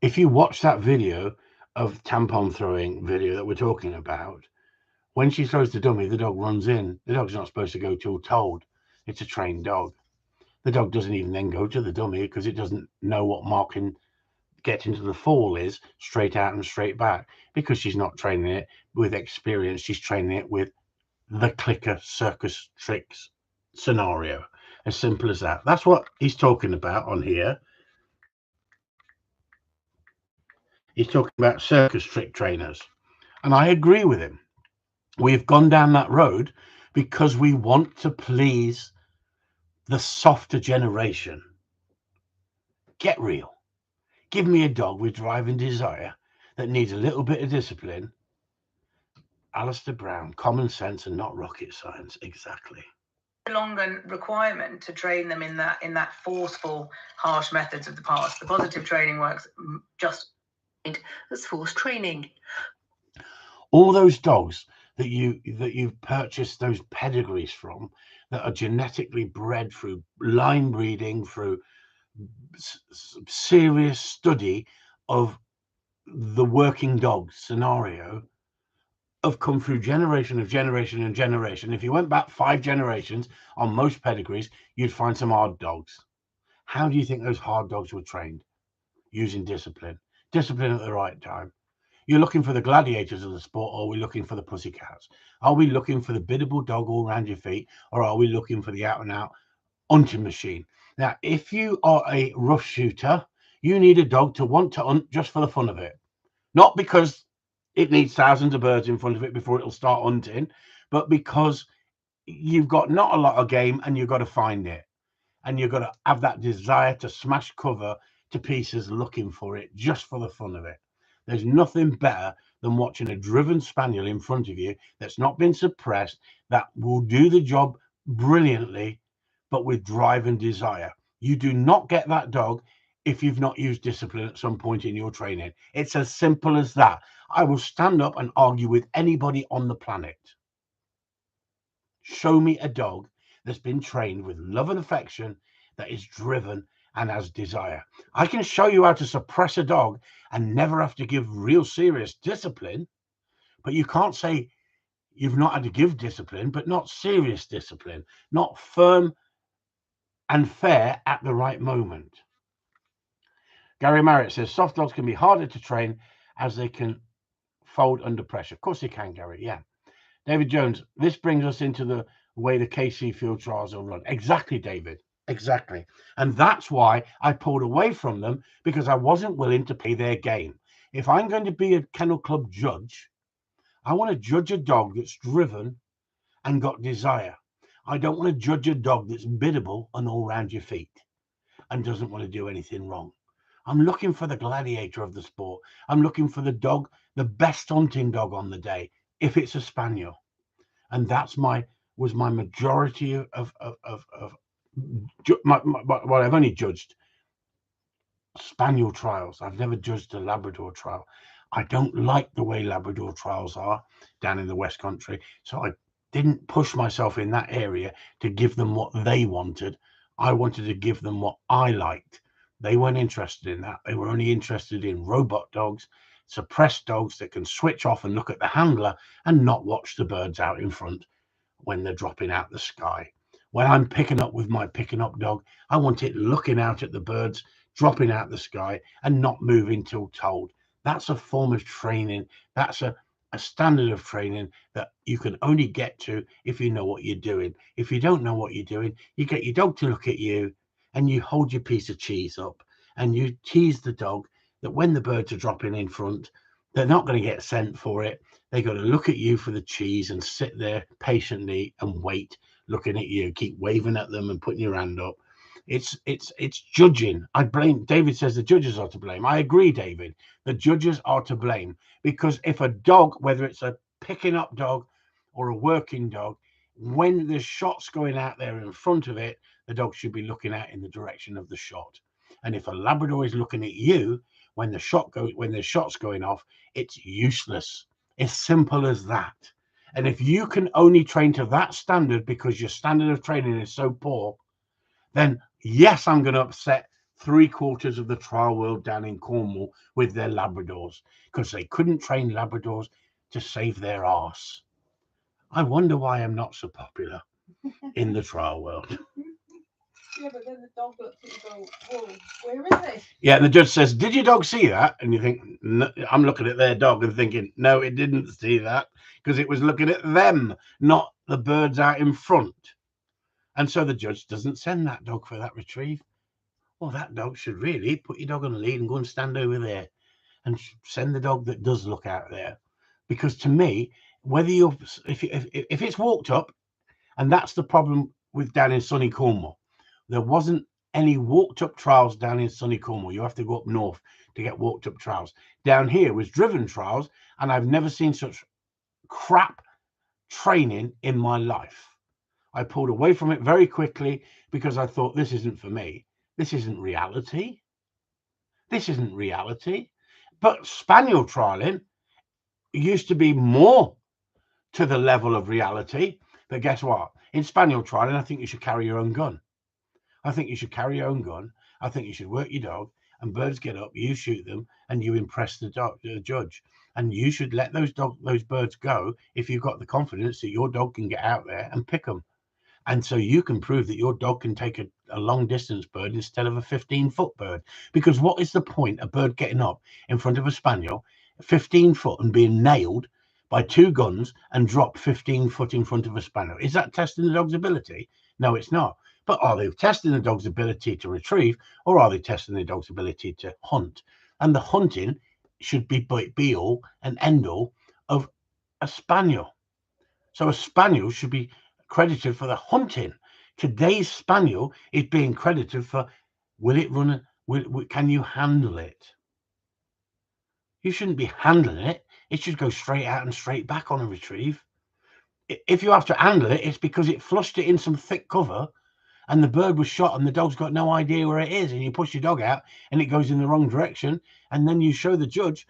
If you watch that video of tampon throwing video that we're talking about, when she throws the dummy, the dog runs in. The dog's not supposed to go till told. It's a trained dog. The dog doesn't even then go to the dummy because it doesn't know what marking getting to the fall is, straight out and straight back, because she's not training it with experience. She's training it with the clicker circus tricks scenario. As simple as that. That's what he's talking about on here. He's talking about circus trick trainers. And I agree with him. We've gone down that road because we want to please the softer generation. Get real. Give me a dog with drive and desire that needs a little bit of discipline. Alistair Brown, common sense and not rocket science. Exactly. Longer requirement to train them in that forceful, harsh methods of the past. The positive training works just as forced training. All those dogs that you've purchased those pedigrees from, that are genetically bred through line breeding, through serious study of the working dog scenario, have come through generation. If you went back 5 generations on most pedigrees, you'd find some hard dogs. How do you think those hard dogs were trained? Using discipline at the right time. You're looking for the gladiators of the sport, or are we looking for the pussycats? Are we looking for the biddable dog all around your feet, or are we looking for the out and out hunting machine? Now, if you are a rough shooter, you need a dog to want to hunt just for the fun of it, not because it needs thousands of birds in front of it before it'll start hunting, but because you've got not a lot of game and you've got to find it, and you've got to have that desire to smash cover to pieces looking for it just for the fun of it. There's nothing better than watching a driven spaniel in front of you that's not been suppressed, that will do the job brilliantly, but with drive and desire. You do not get that dog if you've not used discipline at some point in your training. It's as simple as that. I will stand up and argue with anybody on the planet. Show me a dog that's been trained with love and affection, that is driven and has desire. I can show you how to suppress a dog and never have to give real serious discipline, but you can't say you've not had to give discipline, but not serious discipline, not firm and fair at the right moment. Gary Marriott says soft dogs can be harder to train as they can fold under pressure. Of course they can, Gary. Yeah. David Jones, this brings us into the way the KC field trials are run. Exactly, David. Exactly. And that's why I pulled away from them, because I wasn't willing to play their game. If I'm going to be a Kennel Club judge, I want to judge a dog that's driven and got desire. I don't want to judge a dog that's biddable and all round your feet and doesn't want to do anything wrong. I'm looking for the gladiator of the sport. I'm looking for the dog, the best hunting dog on the day, if it's a spaniel. And that's was my majority of well, I've only judged spaniel trials. I've never judged a Labrador trial. I don't like the way Labrador trials are down in the West Country, so I didn't push myself in that area to give them what they wanted. I wanted to give them what I liked. They weren't interested in that. They were only interested in robot dogs, suppressed dogs that can switch off and look at the handler and not watch the birds out in front when they're dropping out the sky. When I'm picking up with my picking up dog, I want it looking out at the birds dropping out the sky and not moving till told. That's a form of training. That's a standard of training that you can only get to if you know what you're doing. If you don't know what you're doing, you get your dog to look at you and you hold your piece of cheese up and you tease the dog that when the birds are dropping in front, they're not going to get sent for it. They got to look at you for the cheese and sit there patiently and wait, looking at you, keep waving at them and putting your hand up. It's judging. I blame. David says the judges are to blame. I agree, David. The judges are to blame, because if a dog, whether it's a picking up dog or a working dog, when there's shots going out there in front of it, the dog should be looking out in the direction of the shot. And if a Labrador is looking at you when there's shots going off, it's useless. It's simple as that. And if you can only train to that standard because your standard of training is so poor, then yes, I'm going to upset 3/4 of the trial world down in Cornwall with their Labradors, because they couldn't train Labradors to save their arse. I wonder why I'm not so popular in the trial world. Yeah, but then the dog looks at you and goes, whoa, where is he? Yeah, and the judge says, did your dog see that? And you think, no, I'm looking at their dog and thinking, no, it didn't see that, because it was looking at them, not the birds out in front. And so the judge doesn't send that dog for that retrieve. Well, that dog should really put your dog on the lead and go and stand over there and send the dog that does look out there. Because to me, whether you're, if it's walked up, and that's the problem with down in sunny Cornwall, there wasn't any walked up trials down in sunny Cornwall. You have to go up north to get walked up trials. Down here was driven trials, and I've never seen such crap training in my life. I pulled away from it very quickly because I thought, this isn't for me. This isn't reality. This isn't reality. But spaniel trialing used to be more to the level of reality. But guess what? In spaniel trialing, I think you should carry your own gun. I think you should carry your own gun. I think you should work your dog, and birds get up, you shoot them, and you impress the judge. And you should let those birds go if you've got the confidence that your dog can get out there and pick them. And so you can prove that your dog can take a long distance bird instead of a 15-foot bird. Because what is the point of a bird getting up in front of a spaniel, 15 foot, and being nailed by 2 guns and drop 15 foot in front of a spaniel? Is that testing the dog's ability? No, it's not. But are they testing the dog's ability to retrieve, or are they testing the dog's ability to hunt? And the hunting should be all and end all of a spaniel. So a spaniel should be credited for the hunting. Today's spaniel is being credited for, will it run? Can you handle it? You shouldn't be handling it. It should go straight out and straight back on a retrieve. If you have to handle it, it's because it flushed it in some thick cover and the bird was shot and the dog's got no idea where it is, and you push your dog out and it goes in the wrong direction, and then you show the judge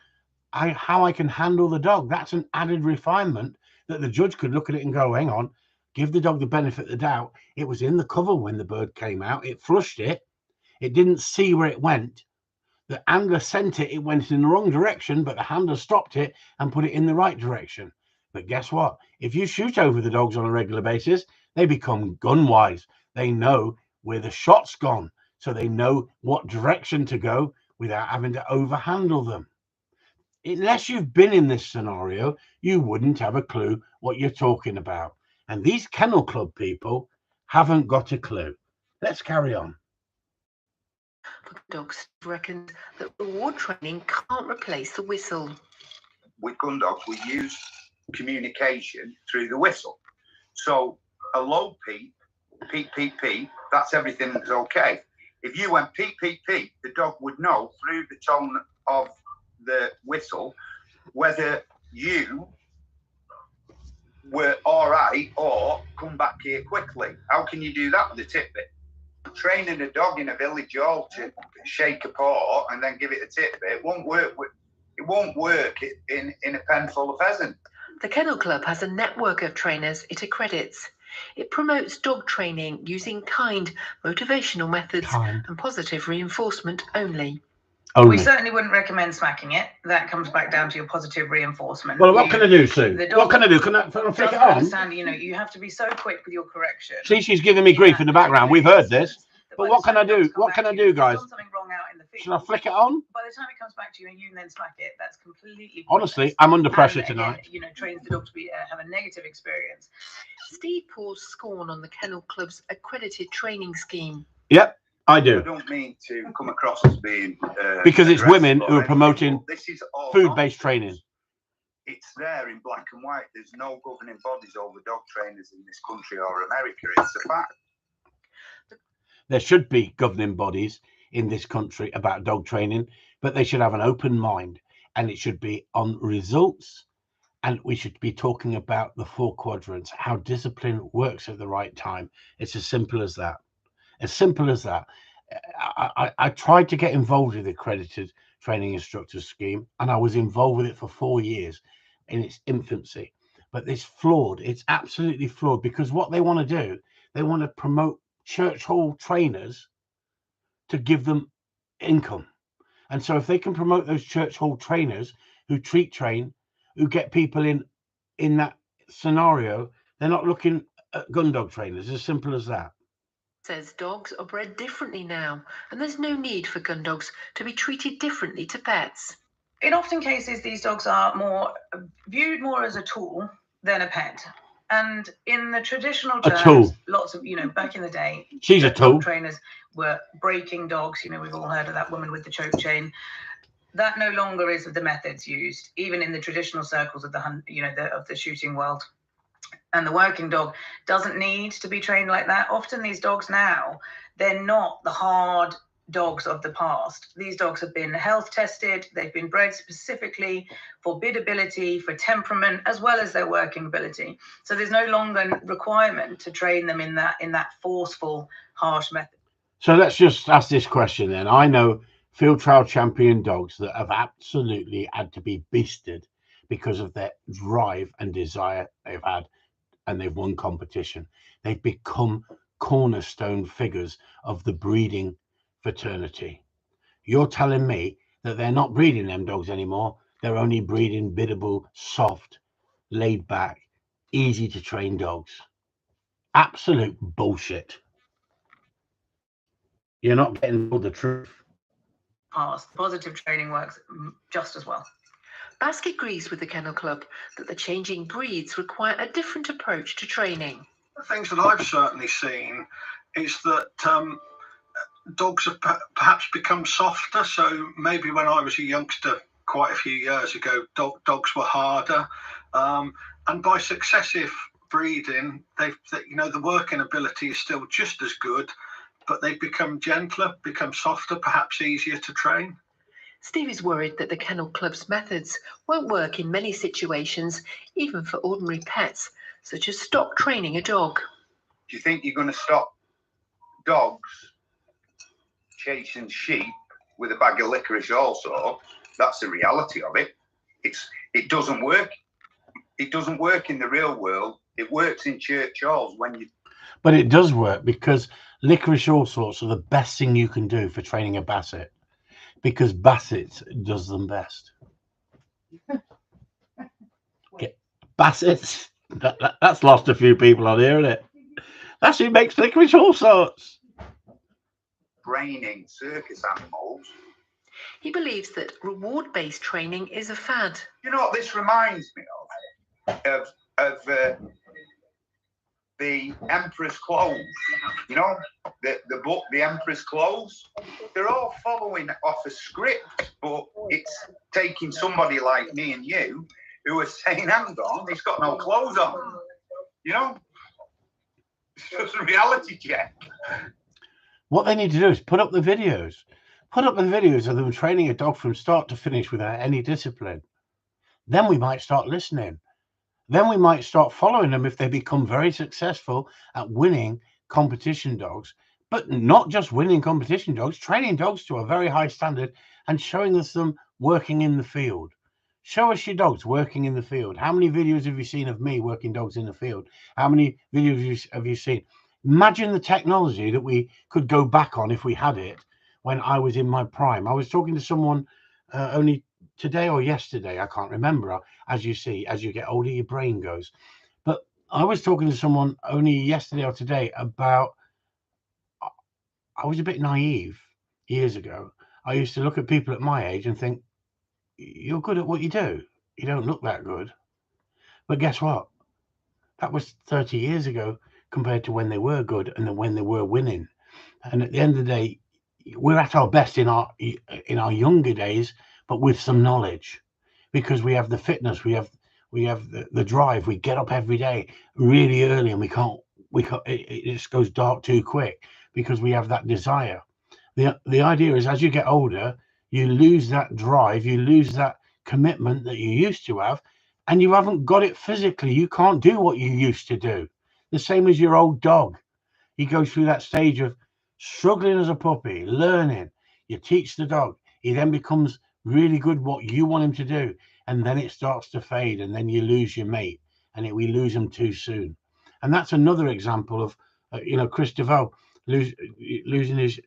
how I can handle the dog. That's an added refinement that the judge could look at it and go, hang on, give the dog the benefit of the doubt. It was in the cover when the bird came out. It flushed it. It didn't see where it went. The handler sent it. It went in the wrong direction, but the handler stopped it and put it in the right direction. But guess what? If you shoot over the dogs on a regular basis, they become gun wise. They know where the shot's gone, so they know what direction to go without having to overhandle them. Unless you've been in this scenario, you wouldn't have a clue what you're talking about. And these Kennel Club people haven't got a clue. Let's carry on. Dogs reckons that reward training can't replace the whistle. With gun dogs, we use communication through the whistle. So a low peep, peep, peep, peep, that's everything that's okay. If you went peep, peep, peep, the dog would know through the tone of the whistle whether you were all right or come back here quickly. How can you do that with a tidbit? Training a dog in a village hall to shake a paw and then give it a tidbit won't work. It won't work in a pen full of pheasants. The Kennel Club has a network of trainers it accredits. It promotes dog training using kind, motivational methods and positive reinforcement only. We certainly wouldn't recommend smacking it. That comes back down to your positive reinforcement. Well, what can I do, Sue? What can I do? Can I flick it on? Understand, you have to be so quick with your correction. See, she's giving me grief in the background. We've heard this. But what can I do? What can I do, guys? Should I flick it on? By the time it comes back to you and you then smack it, that's completely honestly, I'm under pressure tonight. Again, trains the dog to have a negative experience. Steve pours scorn on the Kennel Club's accredited training scheme. Yep, I do. I don't mean to come across as being because it's women who are promoting food-based training. It's there in black and white. There's no governing bodies over dog trainers in this country or America. It's a fact. There should be governing bodies in this country about dog training, but they should have an open mind, and it should be on results, and we should be talking about the 4 quadrants, how discipline works at the right time. It's as simple as that. As simple as that. I tried to get involved with the accredited training instructor scheme, and I was involved with it for 4 years in its infancy. But it's flawed. It's absolutely flawed, because what they want to do, they want to promote church hall trainers to give them income. And so if they can promote those church hall trainers who treat train, who get people in that scenario, they're not looking at gun dog trainers. As simple as that. Says dogs are bred differently now, and there's no need for gun dogs to be treated differently to pets. In often cases, these dogs are viewed more as a tool than a pet. And in the traditional terms, lots of, back in the day, she's a tool. Trainers were breaking dogs. We've all heard of that woman with the choke chain. That no longer is the methods used, even in the traditional circles of of the shooting world. And the working dog doesn't need to be trained like that. Often these dogs now, they're not the hard dogs of the past. These dogs have been health tested. They've been bred specifically for bid ability, for temperament, as well as their working ability. So there's no longer requirement to train them in that forceful, harsh method. So let's just ask this question then. I know field trial champion dogs that have absolutely had to be beasted because of their drive and desire they've had, and they've won competition. They've become cornerstone figures of the breeding fraternity. You're telling me that they're not breeding them dogs anymore? They're only breeding biddable, soft, laid back, easy to train dogs. Absolute bullshit. You're not getting all the truth. Positive training works just as well. Bask agrees with the Kennel Club that the changing breeds require a different approach to training. The things that I've certainly seen is that dogs have perhaps become softer. So maybe when I was a youngster quite a few years ago, dogs were harder. And by successive breeding, the working ability is still just as good, but they've become gentler, become softer, perhaps easier to train. Steve is worried that the Kennel Club's methods won't work in many situations, even for ordinary pets, such as stop training a dog. Do you think you're going to stop dogs chasing sheep with a bag of licorice also? That's the reality of it. It doesn't work. It doesn't work in the real world. It works in church halls when you... But it does work, because licorice all sorts are the best thing you can do for training a basset, because basset does them best. Bassets, that's lost a few people on here, isn't it? That's who makes licorice all sorts. Training circus animals He believes that reward-based training is a fad. You know what this reminds me of? Of the Emperor's Clothes. You know, the book, The Emperor's Clothes. They're all following off a script, but it's taking somebody like me and you who are saying, hang on, he's got no clothes on. You know? It's just a reality check. What they need to do is put up the videos. Put up the videos of them training a dog from start to finish without any discipline. Then we might start listening. Then we might start following them if they become very successful at winning competition dogs, but not just winning competition dogs, training dogs to a very high standard and showing us them working in the field. Show us your dogs working in the field. How many videos have you seen of me working dogs in the field? How many videos have you seen? Imagine the technology that we could go back on if we had it when I was in my prime. I was talking to someone only today or yesterday, I can't remember. As you see, as you get older, your brain goes. But I was talking to someone only yesterday or today about, I was a bit naive years ago. I used to look at people at my age and think, you're good at what you do. You don't look that good. But guess what? That was 30 years ago compared to when they were good and when they were winning. And at the end of the day, we're at our best in our younger days, but with some knowledge, because we have the fitness, we have the drive. We get up every day really early, and we can't it just goes dark too quick because we have that desire. The idea is, as you get older, you lose that drive, you lose that commitment that you used to have, and you haven't got it physically. You can't do what you used to do. The same as your old dog. He goes through that stage of struggling as a puppy, learning. You teach the dog. He then becomes really good what you want him to do. And then it starts to fade, and then you lose your mate, and we lose them too soon. And that's another example of, Chris DeVoe losing his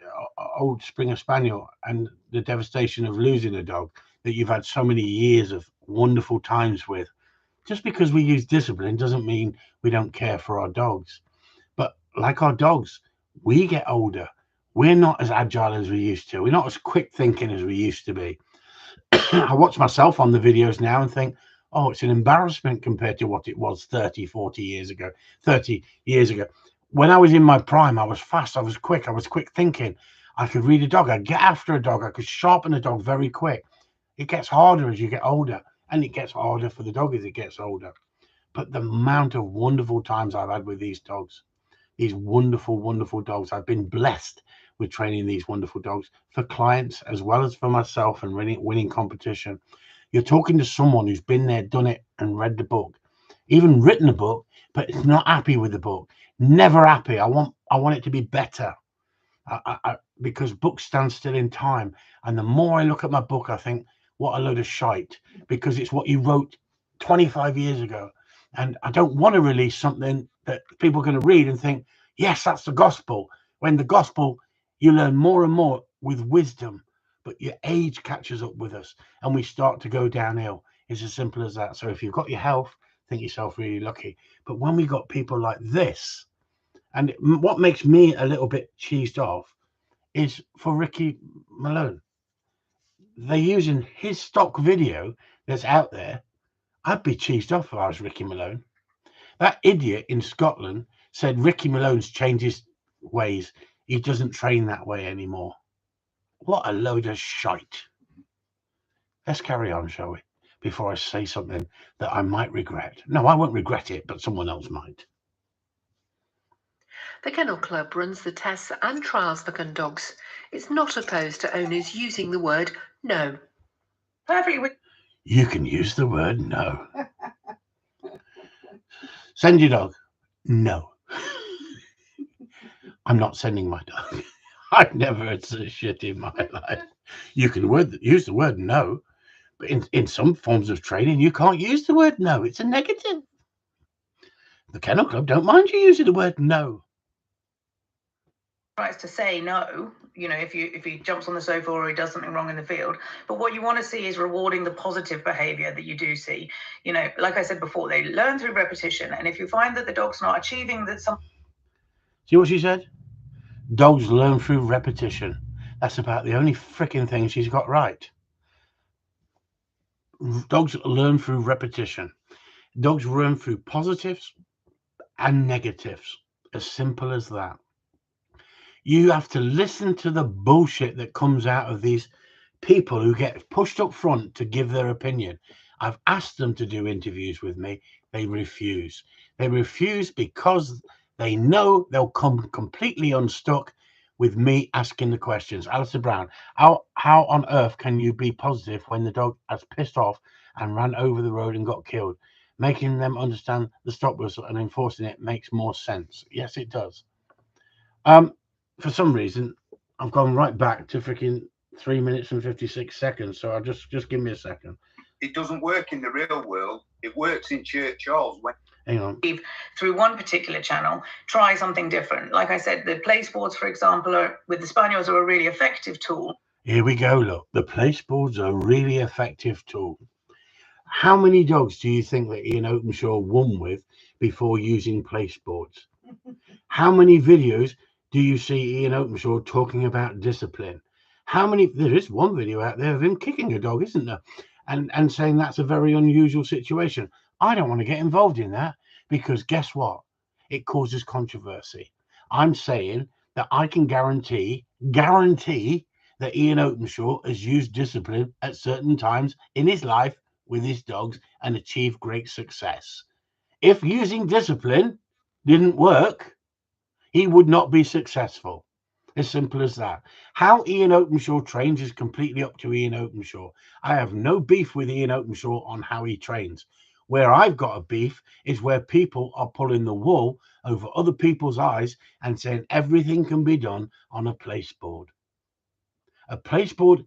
old Springer Spaniel, and the devastation of losing a dog that you've had so many years of wonderful times with. Just because we use discipline doesn't mean we don't care for our dogs. But like our dogs, we get older. We're not as agile as we used to. We're not as quick thinking as we used to be. I watch myself on the videos now and think, oh, it's an embarrassment compared to what it was 30, 40 years ago, 30 years ago. When I was in my prime, I was fast, I was quick thinking. I could read a dog, I'd get after a dog, I could sharpen a dog very quick. It gets harder as you get older, and it gets harder for the dog as it gets older. But the amount of wonderful times I've had with these dogs, these wonderful, wonderful dogs. I've been blessed with training these wonderful dogs for clients as well as for myself and winning competition. You're talking to someone who's been there, done it, and read the book, even written a book, but is not happy with the book. Never happy. I want it to be better. Because books stand still in time. And the more I look at my book, I think, what a load of shite, because it's what you wrote 25 years ago. And I don't want to release something that people are going to read and think, yes, that's the gospel. When the gospel, you learn more and more with wisdom, but your age catches up with us and we start to go downhill. It's as simple as that. So if you've got your health, think yourself really lucky. But when we got people like this, and what makes me a little bit cheesed off is for Ricky Malone. They're using his stock video that's out there. I'd be cheesed off if I was Ricky Malone. That idiot in Scotland said Ricky Malone's changed his ways. He doesn't train that way anymore. What a load of shite. Let's carry on, shall we? Before I say something that I might regret. No, I won't regret it, but someone else might. The Kennel Club runs the tests and trials for gun dogs. It's not opposed to owners using the word no. Perfectly. You can use the word no. Send your dog. No. I'm not sending my dog. I've never heard such shit in my life. You can use the word no, but in some forms of training, you can't use the word no. It's a negative. The Kennel Club don't mind you using the word no. Rights to say no, if he jumps on the sofa or he does something wrong in the field. But what you want to see is rewarding the positive behavior that you do see. Like I said before, they learn through repetition. And if you find that the dog's not achieving that, See what she said? Dogs learn through repetition. That's about the only freaking thing she's got right. Dogs learn through repetition. Dogs learn through positives and negatives. As simple as that. You have to listen to the bullshit that comes out of these people who get pushed up front to give their opinion. I've asked them to do interviews with me. They refuse. They refuse because they know they'll come completely unstuck with me asking the questions. Alistair Brown, how on earth can you be positive when the dog has pissed off and ran over the road and got killed? Making them understand the stop whistle and enforcing it makes more sense. Yes, it does. For some reason, I've gone right back to freaking 3 minutes and 56 seconds. So I'll just give me a second. It doesn't work in the real world. It works in church halls. Hang on. Through one particular channel, try something different. Like I said, the play sports, for example, with the Spaniels are a really effective tool. Here we go. Look, the place boards are a really effective tool. How many dogs do you think that Ian Openshaw won with before using place boards? How many videos do you see Ian Openshaw talking about discipline? How many? There is one video out there of him kicking a dog, isn't there? And saying that's a very unusual situation. I don't want to get involved in that because guess what? It causes controversy. I'm saying that I can guarantee that Ian Openshaw has used discipline at certain times in his life with his dogs and achieved great success. If using discipline didn't work, he would not be successful. As simple as that. How Ian Openshaw trains is completely up to Ian Openshaw. I have no beef with Ian Openshaw on how he trains. Where I've got a beef is where people are pulling the wool over other people's eyes and saying everything can be done on a place board. A place board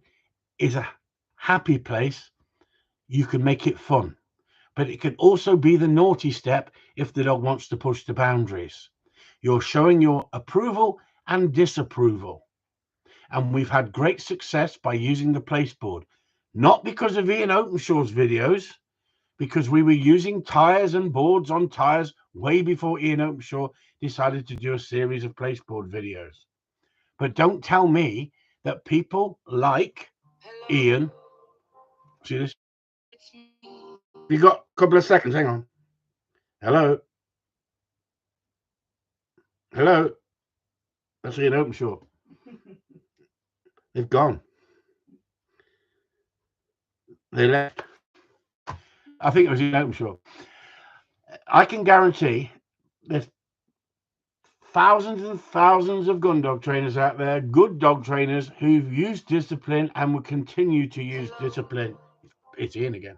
is a happy place. You can make it fun, but it can also be the naughty step if the dog wants to push the boundaries. You're showing your approval and disapproval. And we've had great success by using the place board, not because of Ian Openshaw's videos, because we were using tires and boards on tires way before Ian Openshaw decided to do a series of place board videos. But don't tell me that people like Ian. See this? You got a couple of seconds. Hang on. Hello. Hello. That's Ian Openshaw. They've gone. They left. I think it was Ian Openshaw. I can guarantee there's thousands and thousands of gun dog trainers out there, good dog trainers who've used discipline and will continue to use discipline. It's Ian again.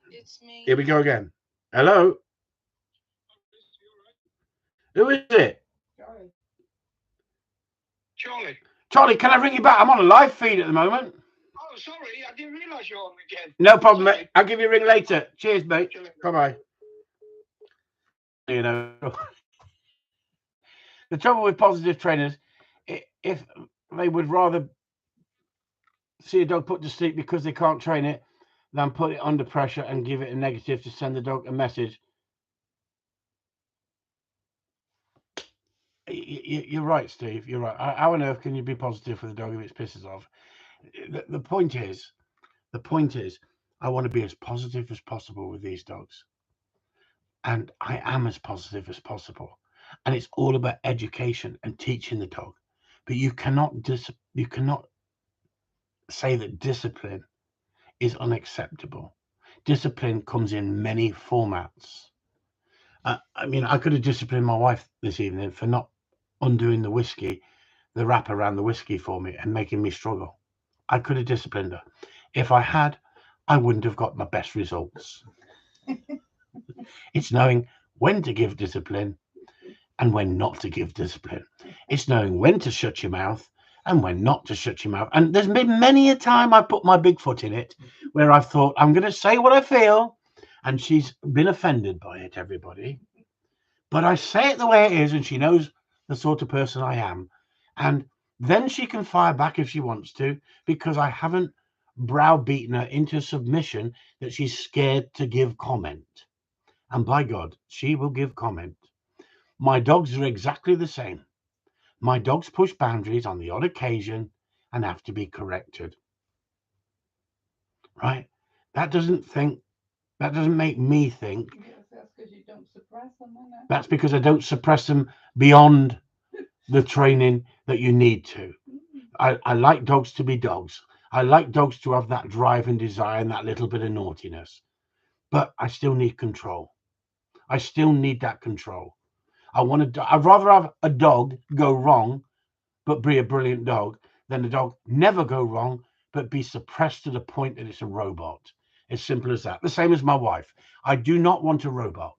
It's me. Here we go again. Hello. Who is it? Charlie. Charlie, can I ring you back? I'm on a live feed at the moment. Oh, sorry, I didn't realise you're on again. No problem, mate. I'll give you a ring later. Cheers, mate. Bye-bye. You know, the trouble with positive trainers, if they would rather see a dog put to sleep because they can't train it than put it under pressure and give it a negative to send the dog a message. You're right, Steve. You're right. How on earth can you be positive with a dog if it pisses off? The point is, I want to be as positive as possible with these dogs. And I am as positive as possible. And it's all about education and teaching the dog. But you cannot say that discipline is unacceptable. Discipline comes in many formats. I mean, I could have disciplined my wife this evening for not undoing the wrap around the whiskey for me and making me struggle. I could have disciplined her. If I had, I wouldn't have got my best results. It's knowing when to give discipline and when not to give discipline. It's knowing when to shut your mouth and when not to shut your mouth. And there's been many a time I put my big foot in it where I've thought, I'm going to say what I feel. And she's been offended by it, everybody. But I say it the way it is, and she knows the sort of person I am. And then she can fire back if she wants to, because I haven't browbeaten her into submission that she's scared to give comment. And by God, she will give comment. My dogs are exactly the same. My dogs push boundaries on the odd occasion, and have to be corrected. Right? That doesn't make me think. Yes, that's because you don't suppress them, isn't it? That's because I don't suppress them beyond the training that you need to. I like dogs to be dogs. I like dogs to have that drive and desire and that little bit of naughtiness. But I still need control. I still need that control. I'd rather have a dog go wrong but be a brilliant dog than a dog never go wrong but be suppressed to the point that it's a robot. As simple as that. The same as my wife. I do not want a robot.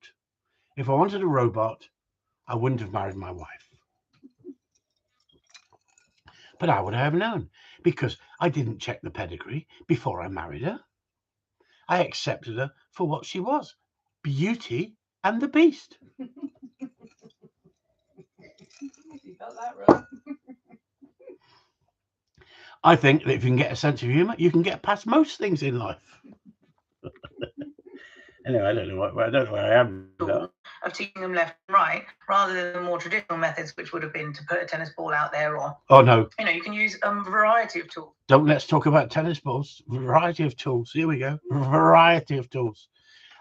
If I wanted a robot, I wouldn't have married my wife. But how would I have known? Because I didn't check the pedigree before I married her. I accepted her for what she was, Beauty and the Beast. You got that right. I think that if you can get a sense of humour, you can get past most things in life. Anyway, I don't know where I am. Of teaching them left and right, rather than the more traditional methods, which would have been to put a tennis ball out there, or no, you can use a variety of tools. Let's talk about tennis balls. Variety of tools. Here we go. Variety of tools.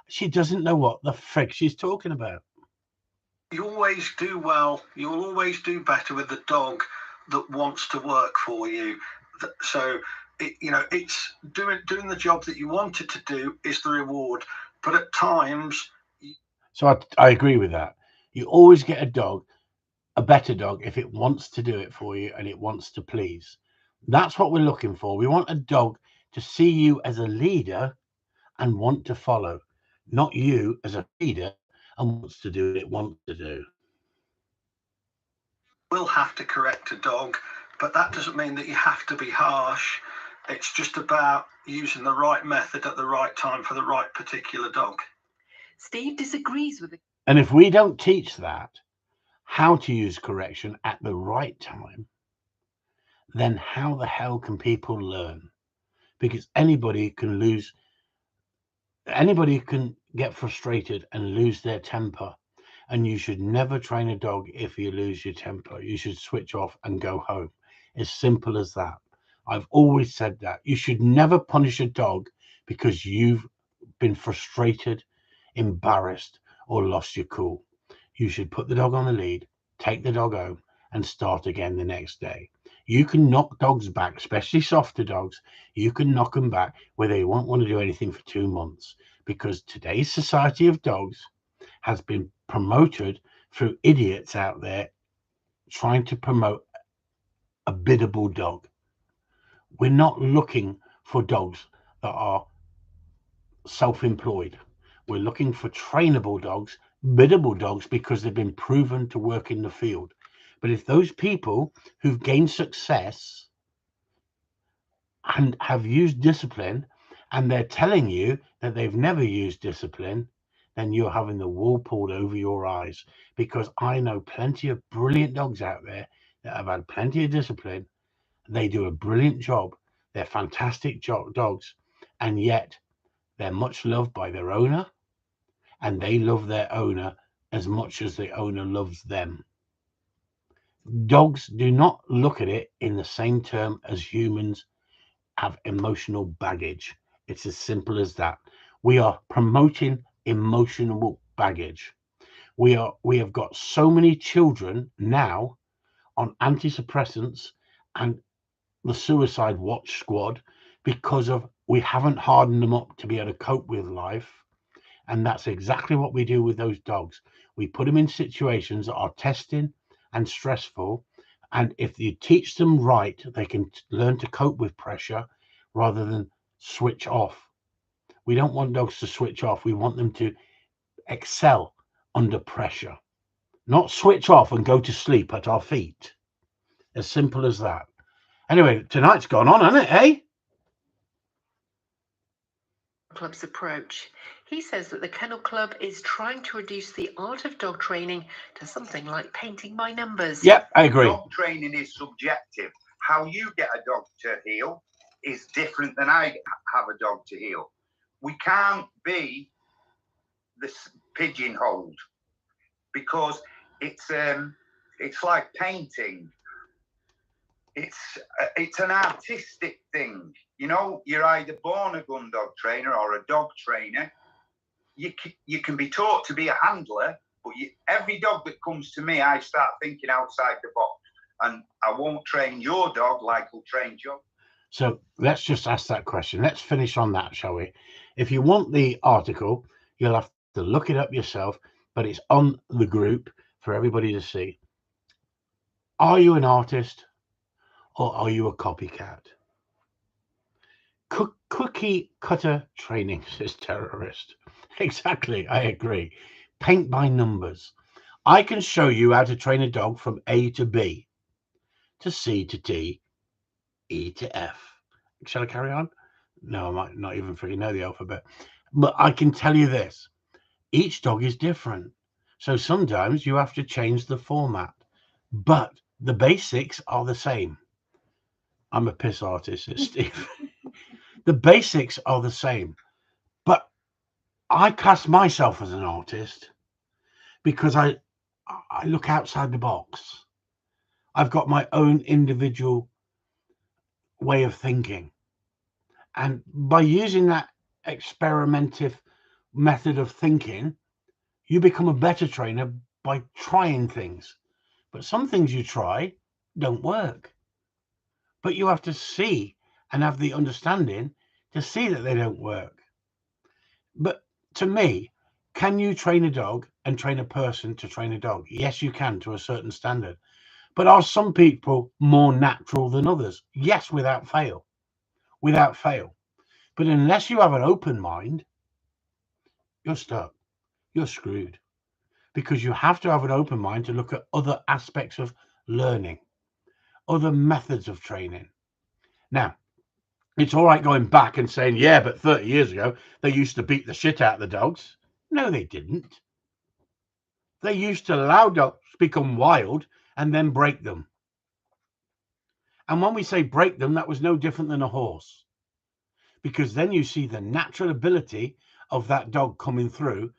She doesn't know what the frick she's talking about. You always do well. You'll always do better with the dog that wants to work for you. So, it's doing the job that you want it to do is the reward. But at times, so I agree with that. You always get a better dog, if it wants to do it for you and it wants to please. That's what we're looking for. We want a dog to see you as a leader and want to follow, not you as a leader and wants to do what it wants to do. Will have to correct a dog, but that doesn't mean that you have to be harsh. It's just about using the right method at the right time for the right particular dog. Steve disagrees with it. And if we don't teach that, how to use correction at the right time, then how the hell can people learn? Because anybody can get frustrated and lose their temper. And you should never train a dog if you lose your temper. You should switch off and go home. As simple as that. I've always said that. You should never punish a dog because you've been frustrated, embarrassed, or lost your cool. You should put the dog on the lead, take the dog home, and start again the next day. You can knock dogs back, especially softer dogs. You can knock them back where they won't want to do anything for 2 months, because today's society of dogs has been promoted through idiots out there trying to promote a biddable dog. We're not looking for dogs that are self-employed. We're looking for trainable dogs, biddable dogs, because they've been proven to work in the field. But if those people who've gained success and have used discipline and they're telling you that they've never used discipline, then you're having the wool pulled over your eyes. Because I know plenty of brilliant dogs out there that have had plenty of discipline. They do a brilliant job. They're fantastic dogs, and yet they're much loved by their owner, and they love their owner as much as the owner loves them. Dogs do not look at it in the same term as humans have emotional baggage. It's as simple as that. We are promoting emotional baggage. We have got so many children now on antidepressants and the suicide watch squad because of we haven't hardened them up to be able to cope with life. And that's exactly what we do with those dogs. We put them in situations that are testing and stressful. And if you teach them right, they can learn to cope with pressure rather than switch off. We don't want dogs to switch off. We want them to excel under pressure, not switch off and go to sleep at our feet. As simple as that. Anyway, tonight's gone on, hasn't it, eh? Club's approach. He says that the Kennel Club is trying to reduce the art of dog training to something like painting by numbers. Yep, I agree. Dog training is subjective. How you get a dog to heel is different than I have a dog to heel. We can't be this pigeonholed because it's like painting. it's an artistic thing. You know, you're either born a gun dog trainer or a dog trainer. You can be taught to be a handler, but every dog that comes to me, I start thinking outside the box. And I won't train your dog like I'll train Joe. So let's just ask that question. Let's finish on that, shall we? If you want the article, you'll have to look it up yourself, but it's on the group for everybody to see. Are you an artist or are you a copycat? Cookie cutter training, says terrorist. Exactly, I agree. Paint by numbers. I can show you how to train a dog from A to B, to C to D, E to F. Shall I carry on? No, I might not even freaking know the alphabet. But I can tell you this. Each dog is different. So sometimes you have to change the format. But the basics are the same. I'm a piss artist, says Steve. The basics are the same. But I class myself as an artist because I look outside the box. I've got my own individual way of thinking. And by using that experimentative method of thinking, you become a better trainer by trying things. But some things you try don't work. But you have to see and have the understanding to see that they don't work. But to me, can you train a dog and train a person to train a dog? Yes, you can, to a certain standard. But are some people more natural than others? Yes, without fail. Without fail. But unless you have an open mind, you're stuck. You're screwed. Because you have to have an open mind to look at other aspects of learning, other methods of training. Now, it's all right going back and saying, yeah, but 30 years ago, they used to beat the shit out of the dogs. No, they didn't. They used to allow dogs to become wild and then break them. And when we say break them, that was no different than a horse. Because then you see the natural ability of that dog coming through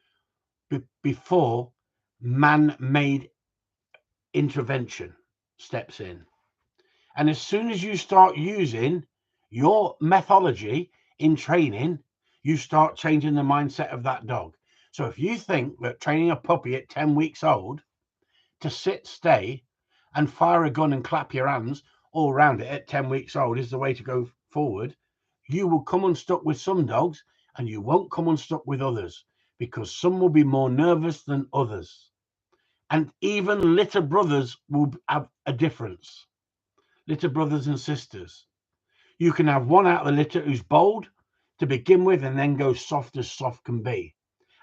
before man-made intervention steps in. And as soon as you start using your methodology in training, you start changing the mindset of that dog. So if you think that training a puppy at 10 weeks old to sit, stay, and fire a gun and clap your hands all around it at 10 weeks old is the way to go forward, you will come unstuck with some dogs and you won't come unstuck with others, because some will be more nervous than others. And even litter brothers will have a difference. Litter brothers and sisters. You can have one out of the litter who's bold to begin with and then go soft as soft can be.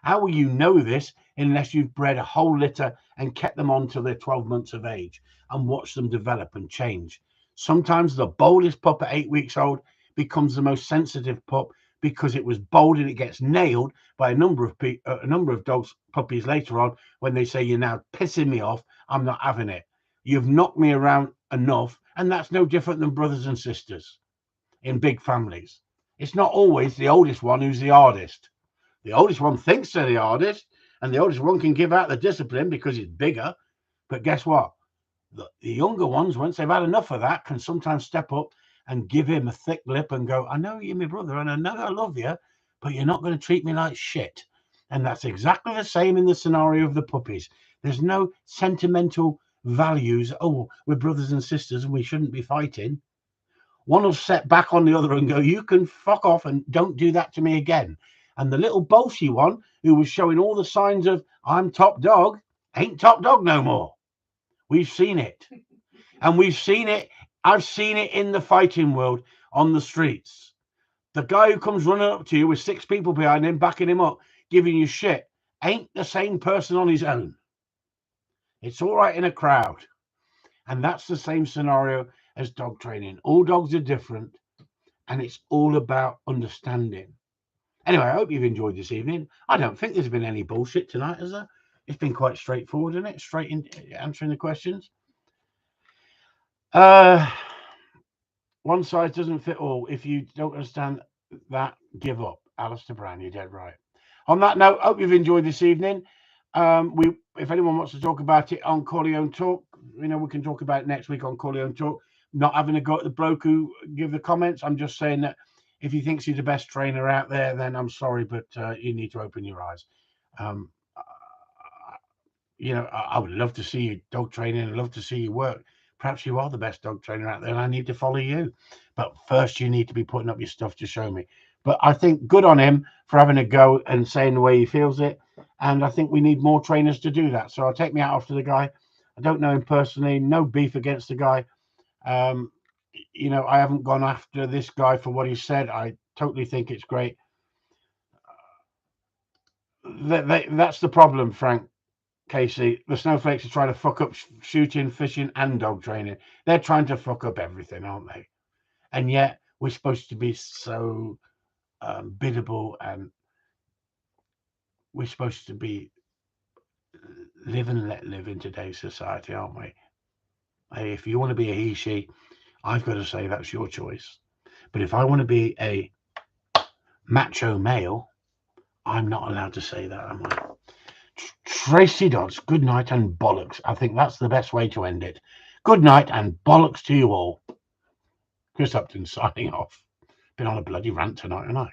How will you know this unless you've bred a whole litter and kept them on till they're 12 months of age and watched them develop and change? Sometimes the boldest pup at 8 weeks old becomes the most sensitive pup because it was bold, and it gets nailed by a number of dogs, puppies later on, when they say, you're now pissing me off, I'm not having it. You've knocked me around enough. And that's no different than brothers and sisters in big families. It's not always the oldest one who's the hardest. The oldest one thinks they're the hardest, and the oldest one can give out the discipline because he's bigger. But guess what? The younger ones, once they've had enough of that, can sometimes step up and give him a thick lip and go, I know you're my brother and I know I love you, but you're not going to treat me like shit. And that's exactly the same in the scenario of the puppies. There's no sentimental values. Oh, we're brothers and sisters and we shouldn't be fighting. One will set back on the other and go, you can fuck off and don't do that to me again. And the little bolshy one who was showing all the signs of I'm top dog ain't top dog no more. We've seen it. And we've seen it. I've seen it in the fighting world on the streets. The guy who comes running up to you with 6 people behind him, backing him up, giving you shit, ain't the same person on his own. It's all right in a crowd. And that's the same scenario as dog training. All dogs are different, and it's all about understanding. Anyway, I hope you've enjoyed this evening. I don't think there's been any bullshit tonight, has there? It's been quite straightforward, isn't it? Straight in answering the questions. One size doesn't fit all. If you don't understand that, give up. Alistair Brown, you're dead right. On that note, hope you've enjoyed this evening. If anyone wants to talk about it on Corleone Talk, we can talk about it next week on Corleone Talk. not having a go at the bloke who give the comments. I'm just saying that if he thinks he's the best trainer out there, then I'm sorry, but you need to open your eyes. You know, I would love to see you dog training and love to see you work. Perhaps you are the best dog trainer out there and I need to follow you. But first you need to be putting up your stuff to show me. But I think good on him for having a go and saying the way he feels it. And I think we need more trainers to do that. So I'll take me out after the guy. I don't know him personally, no beef against the guy. You know, I haven't gone after this guy for what he said. I totally think it's great. That's the problem, Frank. Casey, the snowflakes are trying to fuck up shooting, fishing, and dog training. They're trying to fuck up everything, aren't they? And yet we're supposed to be so biddable, and we're supposed to be live and let live in today's society, aren't we? Hey, if you want to be a he, she, I've got to say that's your choice. But if I want to be a macho male, I'm not allowed to say that, am I? Tracy Dodds, good night and bollocks. I think that's the best way to end it. Good night and bollocks to you all. Chris Upton signing off. Been on a bloody rant tonight, haven't I?